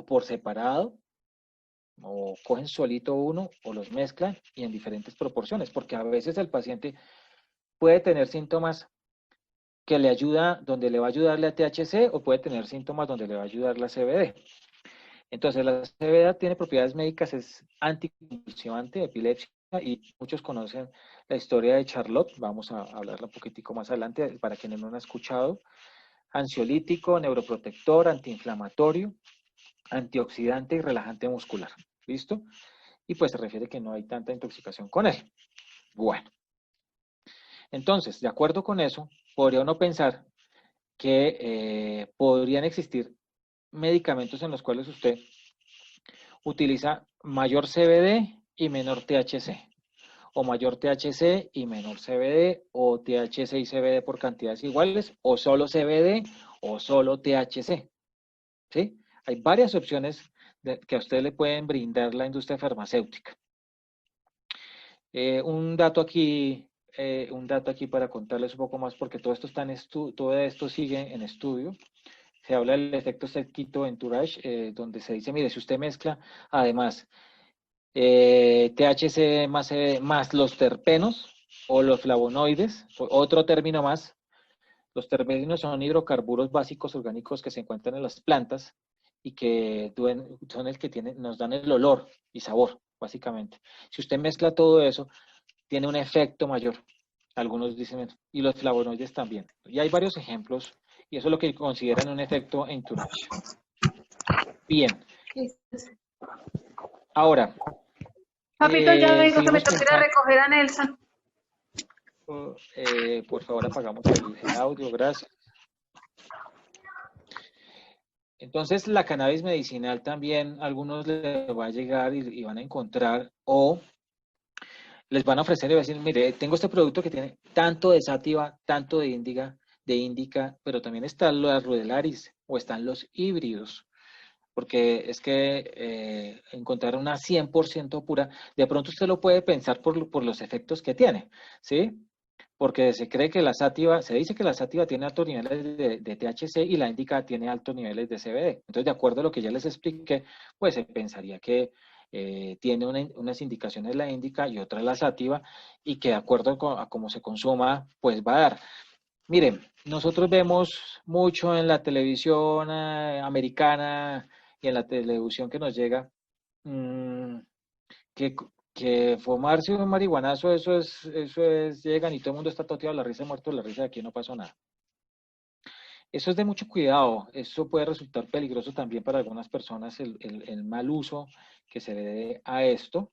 por separado, o cogen solito uno o los mezclan y en diferentes proporciones, porque a veces el paciente puede tener síntomas que le ayuda, donde le va a ayudar la THC o puede tener síntomas donde le va a ayudar la CBD. Entonces la CBD tiene propiedades médicas, es anticonvulsivante, epilepsia y muchos conocen la historia de Charlotte, vamos a hablarla un poquitico más adelante para quienes no han escuchado. Ansiolítico, neuroprotector, antiinflamatorio, antioxidante y relajante muscular. ¿Listo? Y pues se refiere que no hay tanta intoxicación con él. Bueno, entonces, de acuerdo con eso, podría uno pensar que podrían existir medicamentos en los cuales usted utiliza mayor CBD y menor THC, o mayor THC y menor CBD, o THC y CBD por cantidades iguales, o solo CBD o solo THC. ¿Sí? Hay varias opciones que a usted le pueden brindar la industria farmacéutica. Un dato aquí para contarles un poco más, porque todo esto todo esto sigue en estudio. Se habla del efecto Sequito Entourage, donde se dice, mire, si usted mezcla además THC más los terpenos o los flavonoides, otro término más, los terpenos son hidrocarburos básicos orgánicos que se encuentran en las plantas y que son el que nos dan el olor y sabor, básicamente. Si usted mezcla todo eso, tiene un efecto mayor. Algunos dicen, y los flavonoides también. Y hay varios ejemplos, y eso es lo que consideran un efecto entourage. Bien. Ahora. Papito, ya vengo, que me toca ir a recoger a Nelson. Por favor, apagamos el audio, gracias. Entonces, la cannabis medicinal también, algunos les va a llegar y van a encontrar, o les van a ofrecer y van a decir, mire, tengo este producto que tiene tanto de sativa, tanto de índica, pero también están los rudelaris o están los híbridos, porque es que encontrar una 100% pura, de pronto usted lo puede pensar por los efectos que tiene, ¿sí? Porque se cree que se dice que la sativa tiene altos niveles de THC y la índica tiene altos niveles de CBD. Entonces, de acuerdo a lo que ya les expliqué, pues se pensaría que tiene unas indicaciones la índica y otras la sativa, y que de acuerdo a cómo se consuma, pues va a dar. Miren, nosotros vemos mucho en la televisión americana y en la televisión que nos llega, que fumarse un marihuanazo, llegan y todo el mundo está toteado, la risa, muerto, la risa, de aquí no pasó nada. Eso es de mucho cuidado, eso puede resultar peligroso también para algunas personas, el mal uso que se le dé a esto.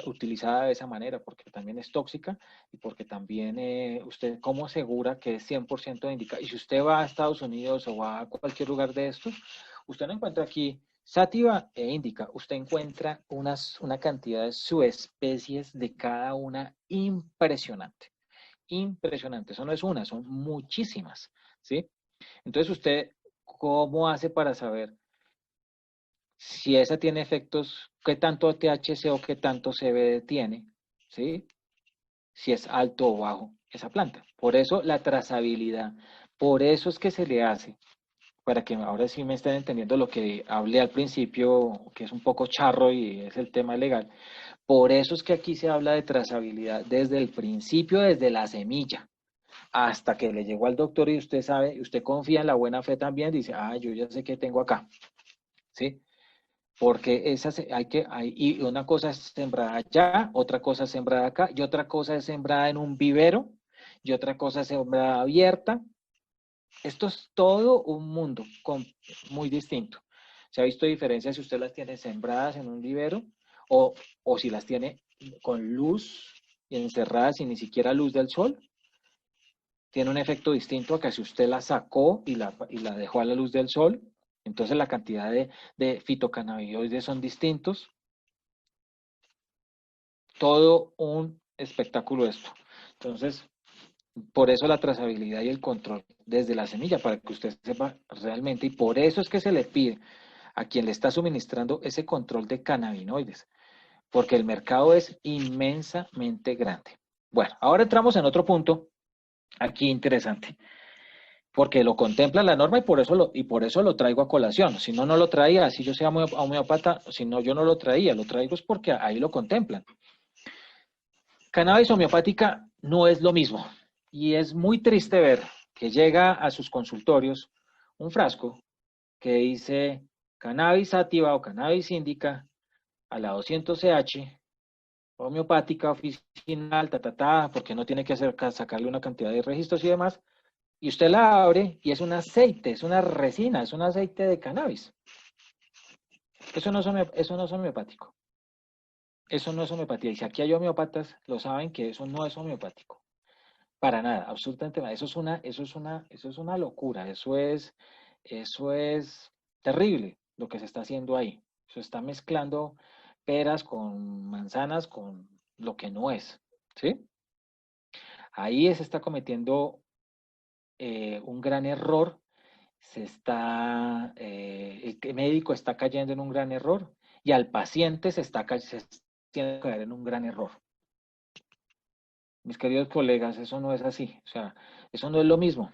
utilizada de esa manera, porque también es tóxica y porque también usted, ¿cómo asegura que es 100% indica? Y si usted va a Estados Unidos o va a cualquier lugar de estos, usted no encuentra aquí Sativa e Indica, usted encuentra una cantidad de subespecies de cada una impresionante, impresionante. Eso no es una, son muchísimas, ¿sí? Entonces usted, ¿cómo hace para saber si esa tiene efectos, qué tanto THC o qué tanto CBD tiene, ¿sí? Si es alto o bajo esa planta? Por eso la trazabilidad, por eso es que se le hace, para que ahora sí me estén entendiendo lo que hablé al principio, que es un poco charro y es el tema legal. Por eso es que aquí se habla de trazabilidad desde el principio, desde la semilla, hasta que le llegó al doctor y usted sabe, usted confía en la buena fe también, dice, yo ya sé qué tengo acá, ¿sí? Porque y una cosa es sembrada allá, otra cosa es sembrada acá, y otra cosa es sembrada en un vivero, y otra cosa es sembrada abierta. Esto es todo un mundo muy distinto. ¿Se ha visto diferencia si usted las tiene sembradas en un vivero o si las tiene con luz y encerradas sin ni siquiera luz del sol? Tiene un efecto distinto a que si usted la sacó y la dejó a la luz del sol, entonces la cantidad de fitocannabinoides son distintos. Todo un espectáculo esto. Entonces, por eso la trazabilidad y el control desde la semilla, para que usted sepa realmente, y por eso es que se le pide a quien le está suministrando ese control de cannabinoides, porque el mercado es inmensamente grande. Bueno, ahora entramos en otro punto aquí interesante, porque lo contempla la norma y por eso lo traigo a colación. Si no, no lo traía, si yo sea homeópata, si no, yo no lo traía, lo traigo es porque ahí lo contemplan. Cannabis homeopática no es lo mismo y es muy triste ver que llega a sus consultorios un frasco que dice cannabis sativa o cannabis indica a la 200 CH, homeopática, oficinal, porque no tiene que sacarle una cantidad de registros y demás, y usted la abre y es un aceite, es una resina, es un aceite de cannabis. Eso no es homeopático. Eso no es homeopatía. Y si aquí hay homeópatas, lo saben que eso no es homeopático. Para nada, absolutamente nada. Eso es una locura. Eso es terrible lo que se está haciendo ahí. Se está mezclando peras con manzanas con lo que no es. ¿Sí? Ahí se está cometiendo un gran error. El médico está cayendo en un gran error y al paciente se está haciendo caer en un gran error. Mis queridos colegas, eso no es así. O sea, eso no es lo mismo.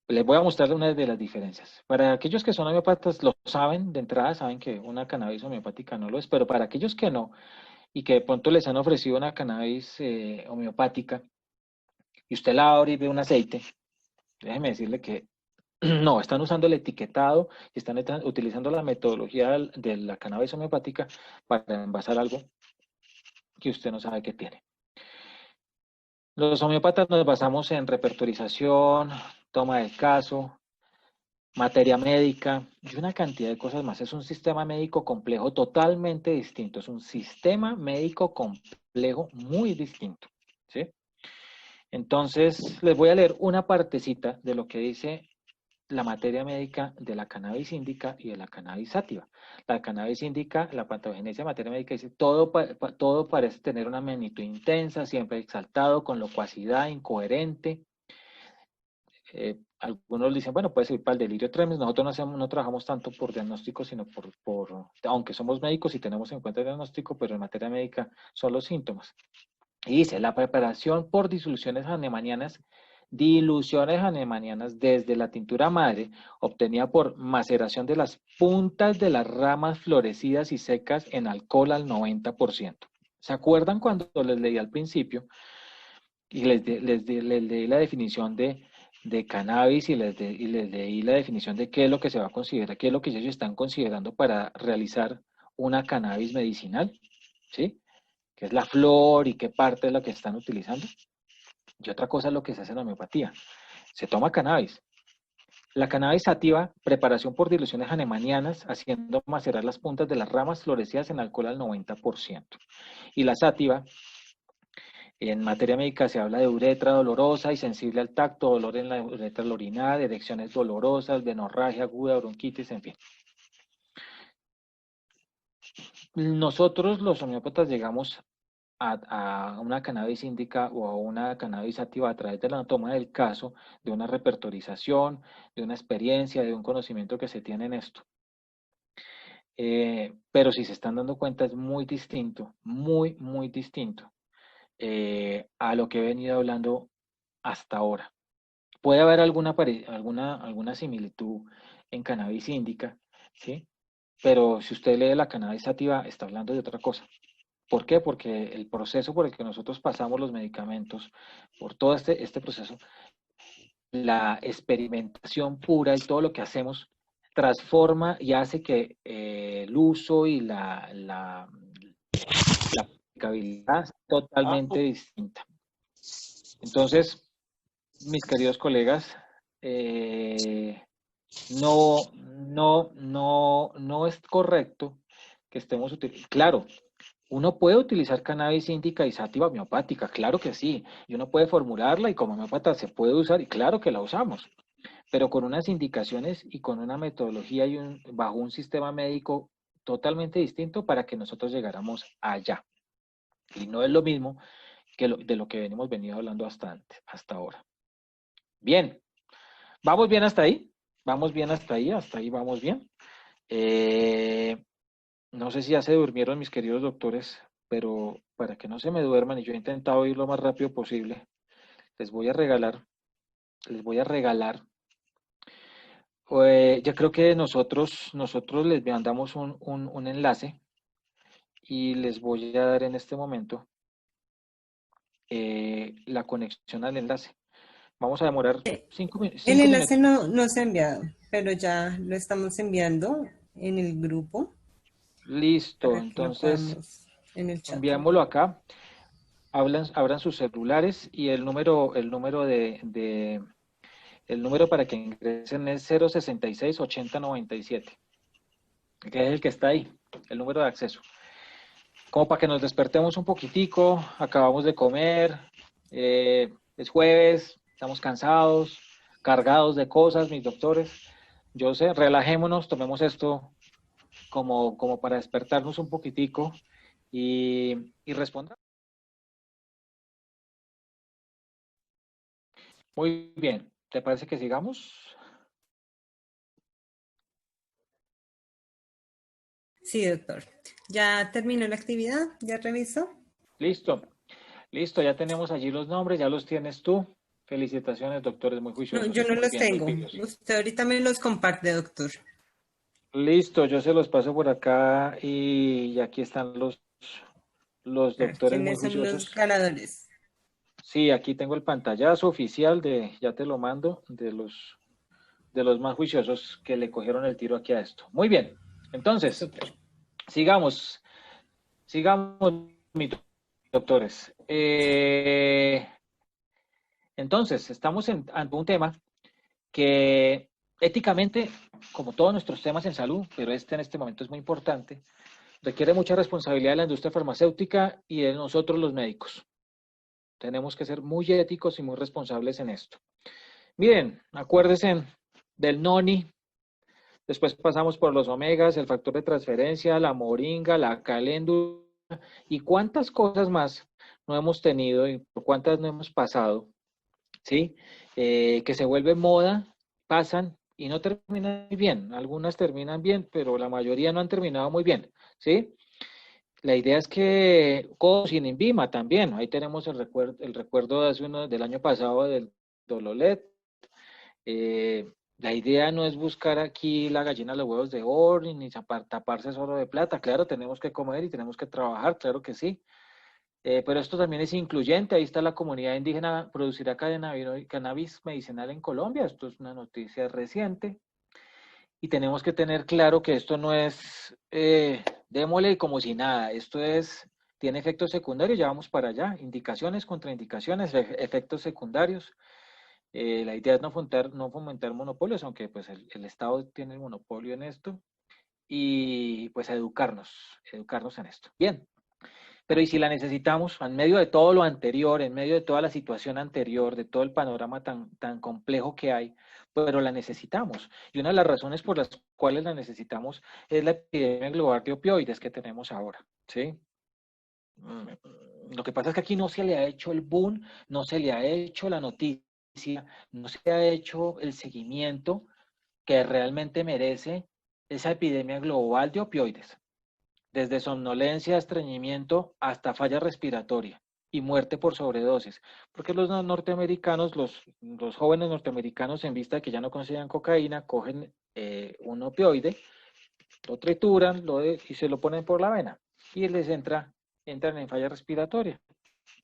Les voy a mostrar una de las diferencias. Para aquellos que son homeópatas, lo saben de entrada, saben que una cannabis homeopática no lo es, pero para aquellos que no, y que de pronto les han ofrecido una cannabis homeopática, y usted la abre y ve un aceite, déjeme decirle que no, están usando el etiquetado y están utilizando la metodología de la cannabis homeopática para envasar algo que usted no sabe que tiene. Los homeópatas nos basamos en repertorización, toma del caso, materia médica y una cantidad de cosas más. Es un sistema médico complejo totalmente distinto. Es un sistema médico complejo muy distinto. ¿Sí? Entonces, les voy a leer una partecita de lo que dice la materia médica de la cannabis indica y de la cannabis sativa. La cannabis indica, la patogenesia de materia médica dice, todo parece tener una magnitud intensa, siempre exaltado, con locuacidad, incoherente. Algunos dicen, bueno, puede servir para el delirio tremens. Nosotros no trabajamos tanto por diagnóstico, sino aunque somos médicos y tenemos en cuenta el diagnóstico, pero en materia médica son los síntomas. Y dice, la preparación por diluciones hahnemannianas desde la tintura madre, obtenida por maceración de las puntas de las ramas florecidas y secas en alcohol al 90%. ¿Se acuerdan cuando les leí al principio y les leí la definición de cannabis y les leí la definición de qué es lo que se va a considerar, qué es lo que ellos están considerando para realizar una cannabis medicinal? ¿Sí? ¿Qué es la flor y qué parte es la que están utilizando? Y otra cosa es lo que se hace en la homeopatía. Se toma cannabis La cannabis sativa, preparación por diluciones hahnemannianas, haciendo macerar las puntas de las ramas florecidas en alcohol al 90%. Y la sativa, en materia médica se habla de uretra dolorosa y sensible al tacto, dolor en la uretra al orinar, erecciones dolorosas, benorragia aguda, bronquitis, en fin. Nosotros los homeópatas llegamos a una cannabis índica o a una cannabis sativa a través de la toma del caso, de una repertorización, de una experiencia, de un conocimiento que se tiene en esto. Pero si se están dando cuenta es muy distinto, muy distinto a lo que he venido hablando hasta ahora. Puede haber alguna similitud en cannabis índica, ¿sí? Pero si usted lee la cannabis sativa, está hablando de otra cosa. ¿Por qué? Porque el proceso por el que nosotros pasamos los medicamentos, por todo este proceso, la experimentación pura y todo lo que hacemos, transforma y hace que el uso y la aplicabilidad sea totalmente distinta. Entonces, mis queridos colegas, no es correcto que estemos utilizando. Claro, uno puede utilizar cannabis índica y sativa homeopática, claro que sí, y uno puede formularla y como homeópata se puede usar y claro que la usamos, pero con unas indicaciones y con una metodología y bajo un sistema médico totalmente distinto para que nosotros llegáramos allá. Y no es lo mismo que de lo que venido hablando hasta ahora. Bien, ¿vamos bien hasta ahí? ¿Vamos bien hasta ahí vamos bien. No sé si ya se durmieron mis queridos doctores, pero para que no se me duerman, y yo he intentado ir lo más rápido posible, les voy a regalar, yo creo que nosotros les mandamos un enlace y les voy a dar en este momento la conexión al enlace. Vamos a demorar 5 minutos. El enlace no se ha enviado, pero ya lo estamos enviando en el grupo. Listo, entonces en el chat. enviámoslo acá. Abran sus celulares y el número para que ingresen es 066 80 97, que es el que está ahí, el número de acceso. Como para que nos despertemos un poquitico, acabamos de comer, es jueves, estamos cansados, cargados de cosas, mis doctores. Yo sé, relajémonos, tomemos esto como para despertarnos un poquitico y responder. Muy bien, ¿te parece que sigamos? Sí, doctor. ¿Ya terminó la actividad? ¿Ya revisó? Listo, ya tenemos allí los nombres, ya los tienes tú. Felicitaciones, doctores, muy juiciosos. No, yo no muy los bien, muy tengo. pillos. Usted ahorita me los comparte, doctor. Listo, yo se los paso por acá y aquí están los doctores muy ¿Quiénes son juiciosos. los ganadores? Sí, aquí tengo el pantallazo oficial ya te lo mando, de los más juiciosos que le cogieron el tiro aquí a esto. Muy bien, entonces, Súper. sigamos, mis doctores. Entonces, estamos ante un tema que éticamente, como todos nuestros temas en salud, pero en este momento es muy importante, requiere mucha responsabilidad de la industria farmacéutica y de nosotros los médicos. Tenemos que ser muy éticos y muy responsables en esto. Miren, acuérdense del noni, después pasamos por los omegas, el factor de transferencia, la moringa, la caléndula y cuántas cosas más no hemos tenido y por cuántas no hemos pasado, ¿sí? Que se vuelve moda, pasan y no terminan muy bien. Algunas terminan bien, pero la mayoría no han terminado muy bien, ¿sí? La idea es que, sin INVIMA también, ahí tenemos el recuerdo del año pasado del Dololet. La idea no es buscar aquí la gallina de los huevos de oro ni taparse solo de plata. Claro, tenemos que comer y tenemos que trabajar, claro que sí. Pero esto también es incluyente. Ahí está la comunidad indígena, producirá cannabis medicinal en Colombia. Esto es una noticia reciente. Y tenemos que tener claro que esto no es démosle como si nada. Esto tiene efectos secundarios, ya vamos para allá. Indicaciones, contraindicaciones, efectos secundarios. La idea es no fomentar monopolios, aunque pues el Estado tiene el monopolio en esto, y pues educarnos en esto. Bien, pero ¿y si la necesitamos en medio de todo lo anterior, en medio de toda la situación anterior, de todo el panorama tan complejo que hay, pero la necesitamos? Y una de las razones por las cuales la necesitamos es la epidemia global de opioides que tenemos ahora, ¿sí? Lo que pasa es que aquí no se le ha hecho el boom, no se le ha hecho la noticia, no se ha hecho el seguimiento que realmente merece esa epidemia global de opioides, desde somnolencia, estreñimiento hasta falla respiratoria y muerte por sobredosis. Porque los norteamericanos, los jóvenes norteamericanos, en vista de que ya no consiguen cocaína, cogen un opioide, lo trituran y se lo ponen por la vena y les entran en falla respiratoria.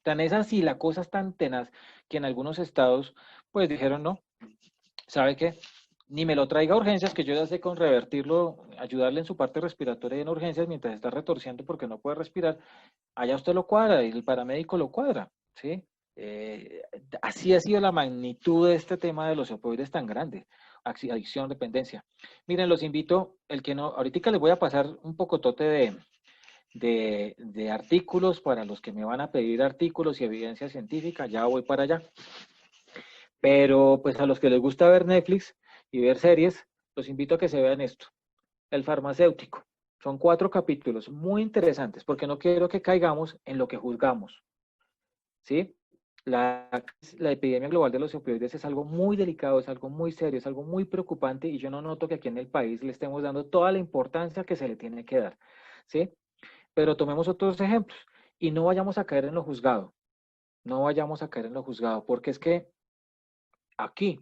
Tan es así, la cosa es tan tenaz que en algunos estados pues dijeron no, ¿sabe qué? Ni me lo traiga a urgencias, que yo ya sé con revertirlo, ayudarle en su parte respiratoria y en urgencias mientras está retorciendo porque no puede respirar. Allá usted lo cuadra y el paramédico lo cuadra, ¿sí? Así ha sido la magnitud de este tema de los opioides tan grande, adicción, dependencia. Miren, los invito, el que no, ahorita les voy a pasar un pocotote de artículos para los que me van a pedir artículos y evidencia científica, ya voy para allá. Pero pues a los que les gusta ver Netflix y ver series, los invito a que se vean esto. El farmacéutico. Son 4 capítulos muy interesantes porque no quiero que caigamos en lo que juzgamos. ¿Sí? La epidemia global de los opioides es algo muy delicado, es algo muy serio, es algo muy preocupante y yo no noto que aquí en el país le estemos dando toda la importancia que se le tiene que dar. ¿Sí? Pero tomemos otros ejemplos y no vayamos a caer en lo juzgado. No vayamos a caer en lo juzgado porque es que aquí,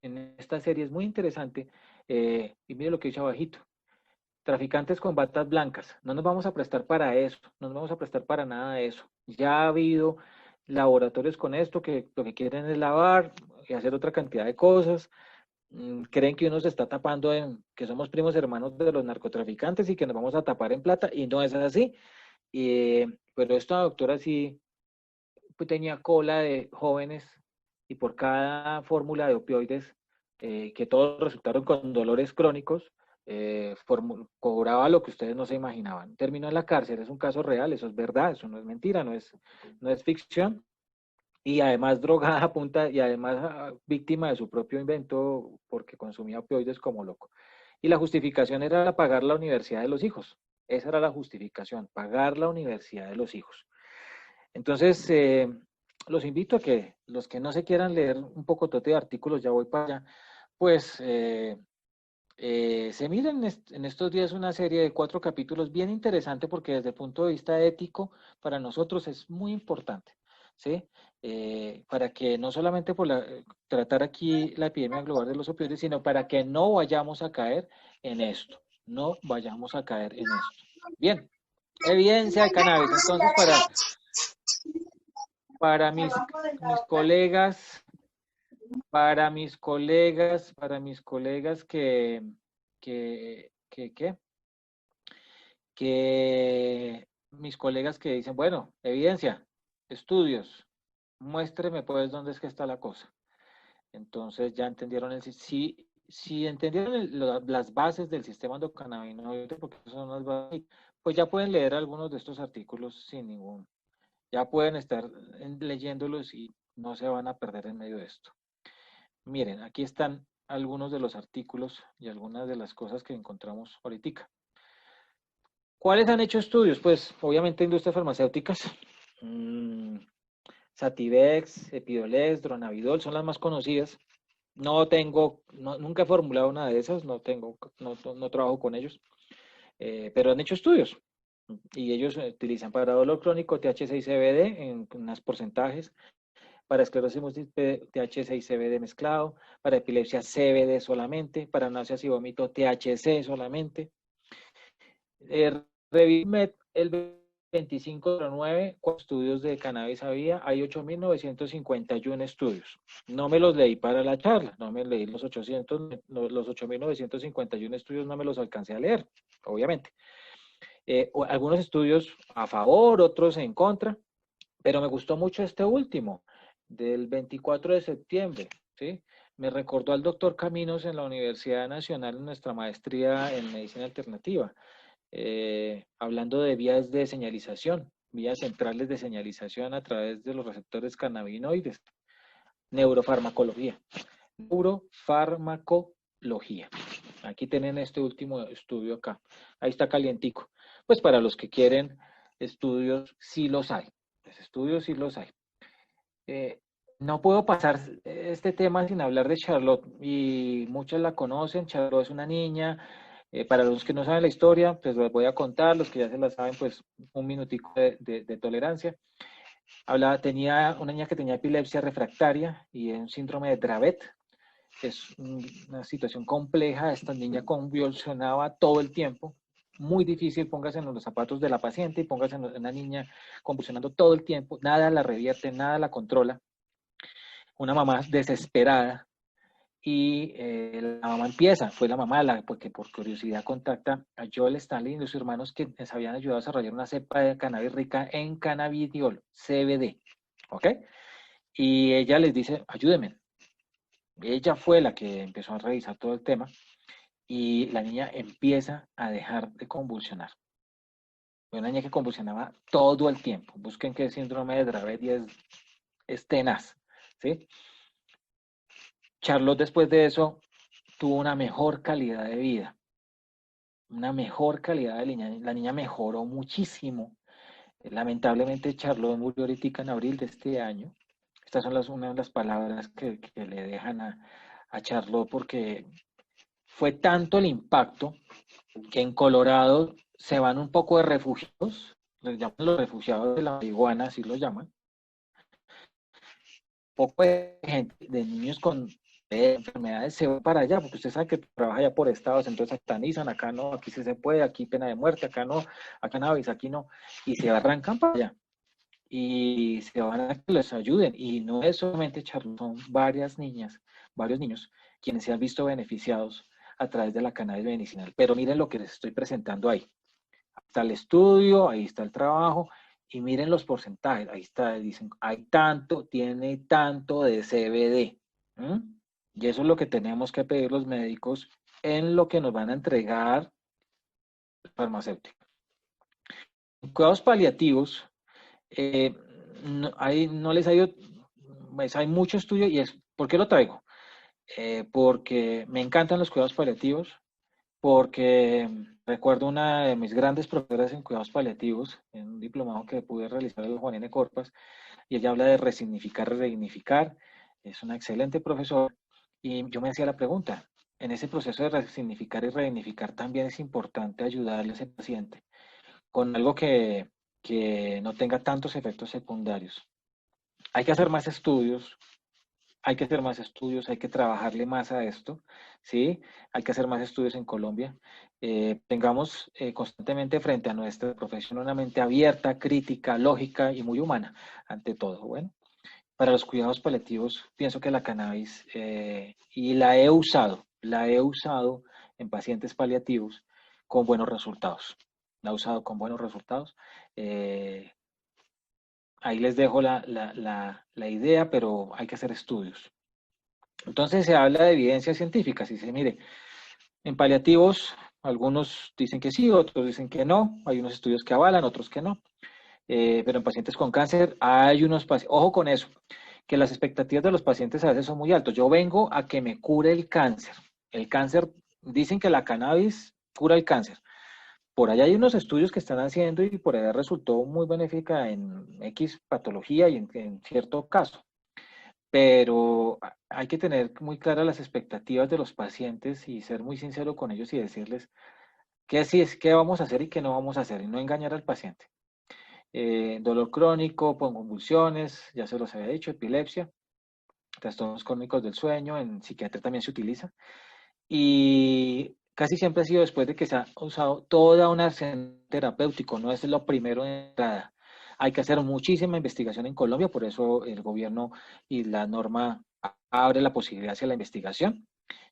en esta serie es muy interesante, y mire lo que dice abajito, traficantes con batas blancas, no nos vamos a prestar para eso, no nos vamos a prestar para nada de eso. Ya ha habido laboratorios con esto que lo que quieren es lavar y hacer otra cantidad de cosas, creen que uno se está tapando en que somos primos hermanos de los narcotraficantes y que nos vamos a tapar en plata, y no es así. Pero esta doctora sí pues, tenía cola de jóvenes y por cada fórmula de opioides, que todos resultaron con dolores crónicos, cobraba lo que ustedes no se imaginaban. Terminó en la cárcel, es un caso real, eso es verdad, eso no es mentira, no es ficción. Y además drogada a punta y además víctima de su propio invento porque consumía opioides como loco. Y la justificación era pagar la universidad de los hijos. Esa era la justificación, pagar la universidad de los hijos. Entonces, los invito a que los que no se quieran leer un poco de artículos, ya voy para allá, pues se miren en estos días una serie de 4 capítulos bien interesante porque desde el punto de vista ético para nosotros es muy importante, ¿sí? Para que no solamente por tratar aquí la epidemia global de los opioides, sino para que no vayamos a caer en esto, no vayamos a caer en esto. Bien, evidencia de cannabis. Entonces, para mis colegas, para mis colegas que mis colegas que dicen, bueno, evidencia, estudios, muéstreme pues dónde es que está la cosa. Entonces ya entendieron si entendieron las bases del sistema endocannabinoide, porque son las bases, pues ya pueden leer algunos de estos artículos sin ningún, ya pueden estar leyéndolos y no se van a perder en medio de esto. Miren, aquí están algunos de los artículos y algunas de las cosas que encontramos ahorita. ¿Cuáles han hecho estudios? Pues obviamente industrias farmacéuticas, Sativex, Epidolex, Dronabidol son las más conocidas. Nunca he formulado una de esas, no trabajo con ellos, pero han hecho estudios y ellos utilizan para dolor crónico THC y CBD en unos porcentajes, para esclerosis múltiple THC y CBD mezclado, para epilepsia CBD solamente, para náuseas y vómito THC solamente. Revimed el 25/9, ¿cuántos estudios de cannabis había? Hay 8.951 estudios. No me los leí para la charla, no me leí los 8.951 estudios, no me los alcancé a leer, obviamente. Algunos estudios a favor, otros en contra, pero me gustó mucho este último, del 24 de septiembre. ¿sí? Me recordó al doctor Caminos en la Universidad Nacional en nuestra maestría en medicina alternativa, hablando de vías de señalización, vías centrales de señalización a través de los receptores cannabinoides, neurofarmacología. Neurofarmacología. Aquí tienen este último estudio acá. Ahí está calientico. Pues para los que quieren estudios, sí los hay. Los estudios sí los hay. No puedo pasar este tema sin hablar de Charlotte, y muchos la conocen. Charlotte es una niña, para los que no saben la historia, pues les voy a contar. Los que ya se la saben, pues un minutico de tolerancia. Tenía una niña que tenía epilepsia refractaria y un síndrome de Dravet. Es una situación compleja. Esta niña convulsionaba todo el tiempo, muy difícil. Póngase en los zapatos de la paciente y póngase en una niña convulsionando todo el tiempo, nada la revierte, nada la controla. Una mamá desesperada, y la mamá fue la mamá porque por curiosidad contacta a Joel Stanley y los hermanos que les habían ayudado a desarrollar una cepa de cannabis rica en cannabidiol, CBD, ¿ok? Y ella les dice, ayúdenme. Ella fue la que empezó a revisar todo el tema, y la niña empieza a dejar de convulsionar. Fue una niña que convulsionaba todo el tiempo. Busquen qué síndrome de Dravet y es tenaz, ¿sí? Charlotte, después de eso, tuvo una mejor calidad de vida, una mejor calidad de vida. La niña mejoró muchísimo. Lamentablemente, Charlotte murió ahorita en abril de este año. Estas son una de las palabras que le dejan a Charlotte, porque fue tanto el impacto que en Colorado se van un poco de refugiados, les llaman los refugiados de la marihuana, así lo llaman. Poco de gente, de niños con enfermedades, se va para allá, porque usted sabe que trabaja allá por estados, entonces satanizan, acá no, aquí sí se puede, aquí pena de muerte, acá no, acá cannabis, aquí no, y se arrancan para allá, y se van a que les ayuden. Y no es solamente Charlotte, son varias niñas, varios niños, quienes se han visto beneficiados a través de la cannabis medicinal. Pero miren lo que les estoy presentando ahí. Está el estudio, ahí está el trabajo, y miren los porcentajes. Ahí está, dicen, hay tanto, tiene tanto de CBD. Y eso es lo que tenemos que pedir los médicos en lo que nos van a entregar farmacéuticos. En cuidados paliativos, no les ha ido, pues hay mucho estudio, y es, ¿por qué lo traigo? Porque me encantan los cuidados paliativos, porque recuerdo una de mis grandes profesoras en cuidados paliativos, en un diplomado que pude realizar en Juan N. Corpas, y ella habla de resignificar, redignificar. Es una excelente profesora, y yo me hacía la pregunta, en ese proceso de resignificar y redignificar también es importante ayudarle a ese paciente con algo que no tenga tantos efectos secundarios. Hay que hacer más estudios, hay que hacer más estudios, hay que trabajarle más a esto, ¿sí? Hay que hacer más estudios en Colombia. Tengamos constantemente frente a nuestra profesión una mente abierta, crítica, lógica y muy humana, ante todo. Bueno, para los cuidados paliativos, pienso que la cannabis, y la he usado en pacientes paliativos con buenos resultados. La he usado con buenos resultados. Ahí les dejo la idea, pero hay que hacer estudios. Entonces se habla de evidencia científica. Si se mire, en paliativos, algunos dicen que sí, otros dicen que no. Hay unos estudios que avalan, otros que no. Pero en pacientes con cáncer hay unos pacientes, ojo con eso, que las expectativas de los pacientes a veces son muy altas. Yo vengo a que me cure el cáncer. El cáncer, dicen que la cannabis cura el cáncer. Por allá hay unos estudios que están haciendo, y por allá resultó muy benéfica en X patología y en cierto caso. Pero hay que tener muy claras las expectativas de los pacientes y ser muy sincero con ellos y decirles qué vamos a hacer y qué no vamos a hacer, y no engañar al paciente. Dolor crónico, con convulsiones, ya se los había dicho, epilepsia, trastornos crónicos del sueño, en psiquiatría también se utiliza, y casi siempre ha sido después de que se ha usado toda una terapéutico, no es lo primero de entrada. Hay que hacer muchísima investigación en Colombia, por eso el gobierno y la norma abre la posibilidad hacia la investigación.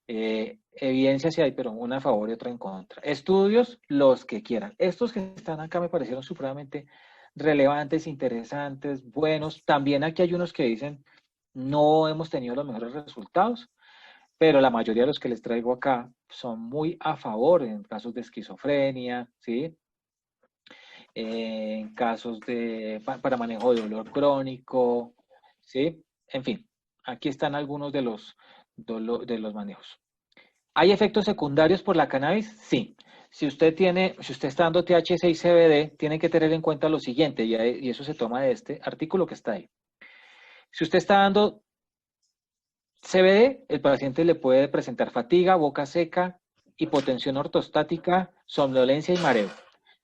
Evidencia sí hay, pero una a favor y otra en contra. Estudios, los que quieran. Estos que están acá me parecieron supremamente relevantes, interesantes, buenos. También aquí hay unos que dicen, no hemos tenido los mejores resultados, pero la mayoría de los que les traigo acá son muy a favor en casos de esquizofrenia, ¿sí? En casos para manejo de dolor crónico, ¿sí? En fin, aquí están algunos de los manejos. ¿Hay efectos secundarios por la cannabis? Sí. Si usted está dando THC y CBD, tiene que tener en cuenta lo siguiente, y eso se toma de este artículo que está ahí. Si usted está dando CBD, el paciente le puede presentar fatiga, boca seca, hipotensión ortostática, somnolencia y mareo.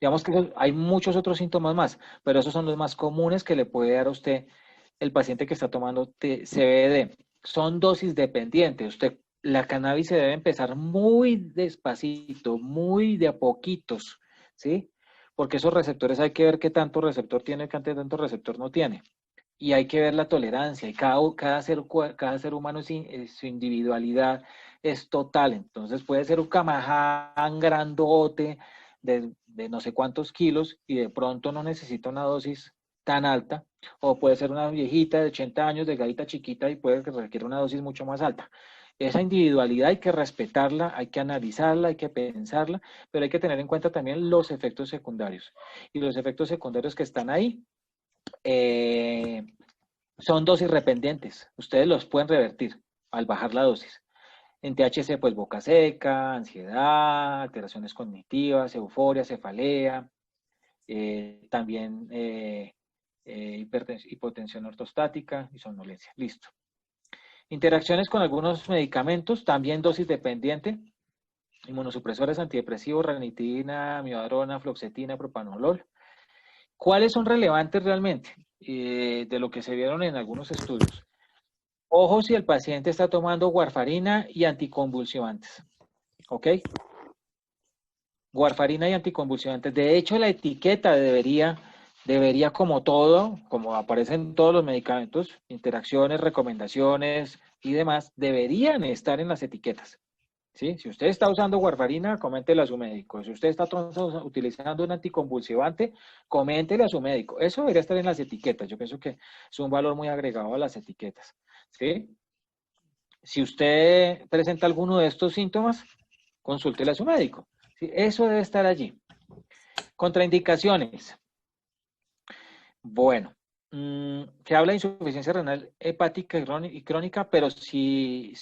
Digamos que hay muchos otros síntomas más, pero esos son los más comunes que le puede dar a usted el paciente que está tomando CBD. Son dosis dependientes. La cannabis se debe empezar muy despacito, muy de a poquitos, ¿sí? Porque esos receptores hay que ver qué tanto receptor tiene, qué tanto receptor no tiene. Y hay que ver la tolerancia, y cada ser humano, su individualidad es total. Entonces puede ser un camaján grandote de no sé cuántos kilos y de pronto no necesita una dosis tan alta, o puede ser una viejita de 80 años, delgadita, chiquita, y puede que requiere una dosis mucho más alta. Esa individualidad hay que respetarla, hay que analizarla, hay que pensarla, pero hay que tener en cuenta también los efectos secundarios. Y los efectos secundarios que están ahí son dosis dependientes. Ustedes los pueden revertir al bajar la dosis. En THC, pues boca seca, ansiedad, alteraciones cognitivas, euforia, cefalea, también hipotensión ortostática y somnolencia. Listo. Interacciones con algunos medicamentos, también dosis dependiente. Inmunosupresores antidepresivos, ranitidina, amiodarona, fluoxetina, propanolol. ¿Cuáles son relevantes realmente de lo que se vieron en algunos estudios? Ojo si el paciente está tomando warfarina y anticonvulsivantes, ¿ok? Warfarina y anticonvulsivantes. De hecho, la etiqueta debería como todo, como aparecen todos los medicamentos, interacciones, recomendaciones y demás, deberían estar en las etiquetas. ¿Sí? Si usted está usando warfarina, coméntele a su médico. Si usted está utilizando un anticonvulsivante, coméntele a su médico. Eso debería estar en las etiquetas. Yo pienso que es un valor muy agregado a las etiquetas. ¿Sí? Si usted presenta alguno de estos síntomas, consúltele a su médico. ¿Sí? Eso debe estar allí. Contraindicaciones. Bueno, se habla de insuficiencia renal hepática y crónica, pero si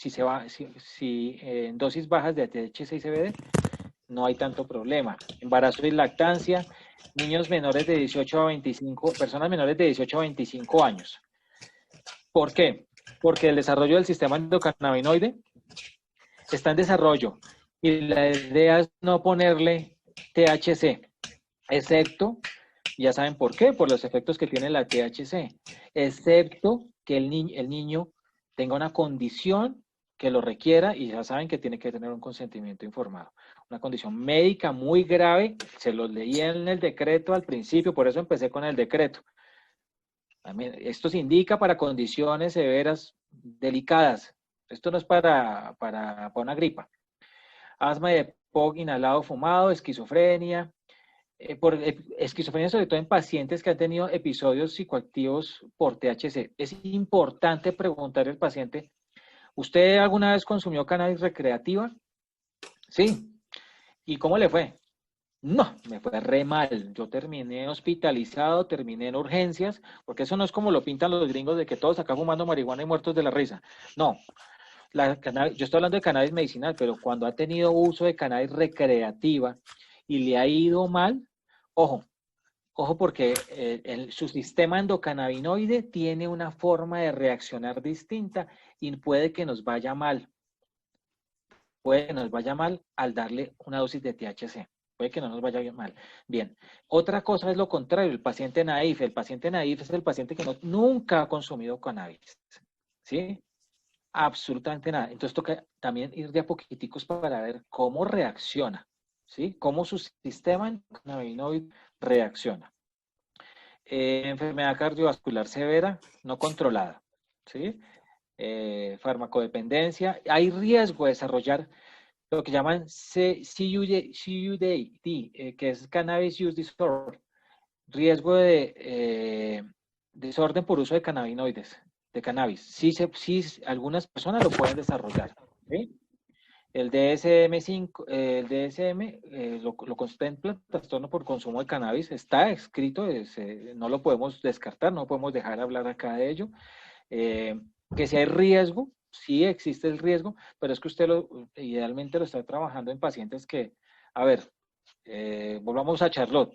en dosis bajas de THC y CBD, no hay tanto problema. Embarazo y lactancia, niños menores de 18 a 25, personas menores de 18 a 25 años. ¿Por qué? Porque el desarrollo del sistema endocannabinoide está en desarrollo y la idea es no ponerle THC, excepto, ya saben por qué, por los efectos que tiene la THC, excepto que el niño tenga una condición que lo requiera, y ya saben que tiene que tener un consentimiento informado. Una condición médica muy grave, se los leí en el decreto al principio, por eso empecé con el decreto. Esto se indica para condiciones severas, delicadas. Esto no es para una gripa. Asma de EPOC inhalado fumado, esquizofrenia, esquizofrenia sobre todo en pacientes que han tenido episodios psicoactivos por THC. Es importante preguntarle al paciente, ¿usted alguna vez consumió cannabis recreativa? Sí. ¿Y cómo le fue? No, me fue re mal. Yo terminé hospitalizado, terminé en urgencias, porque eso no es como lo pintan los gringos de que todos acá fumando marihuana y muertos de la risa. No, yo estoy hablando de cannabis medicinal, pero cuando ha tenido uso de cannabis recreativa y le ha ido mal, ojo porque su sistema endocannabinoide tiene una forma de reaccionar distinta y puede que nos vaya mal. Puede que nos vaya mal al darle una dosis de THC. Puede que no nos vaya mal. Bien. Otra cosa es lo contrario, el paciente naif. El paciente naif es el paciente que nunca ha consumido cannabis. ¿Sí? Absolutamente nada. Entonces toca también ir de a poquiticos para ver cómo reacciona. ¿Sí? Cómo su sistema endocannabinoide reacciona. Enfermedad cardiovascular severa, no controlada. ¿Sí? Farmacodependencia. Hay riesgo de desarrollar lo que llaman CUD, que es Cannabis Use Disorder, riesgo de desorden por uso de cannabinoides. de cannabis. Sí, algunas personas lo pueden desarrollar, ¿sí? El DSM-5, el DSM lo contempla, trastorno por consumo de cannabis, está escrito, no lo podemos descartar, no podemos dejar de hablar acá de ello. Que si hay riesgo, sí existe el riesgo, pero es que usted idealmente lo está trabajando en pacientes que, a ver, volvamos a Charlotte.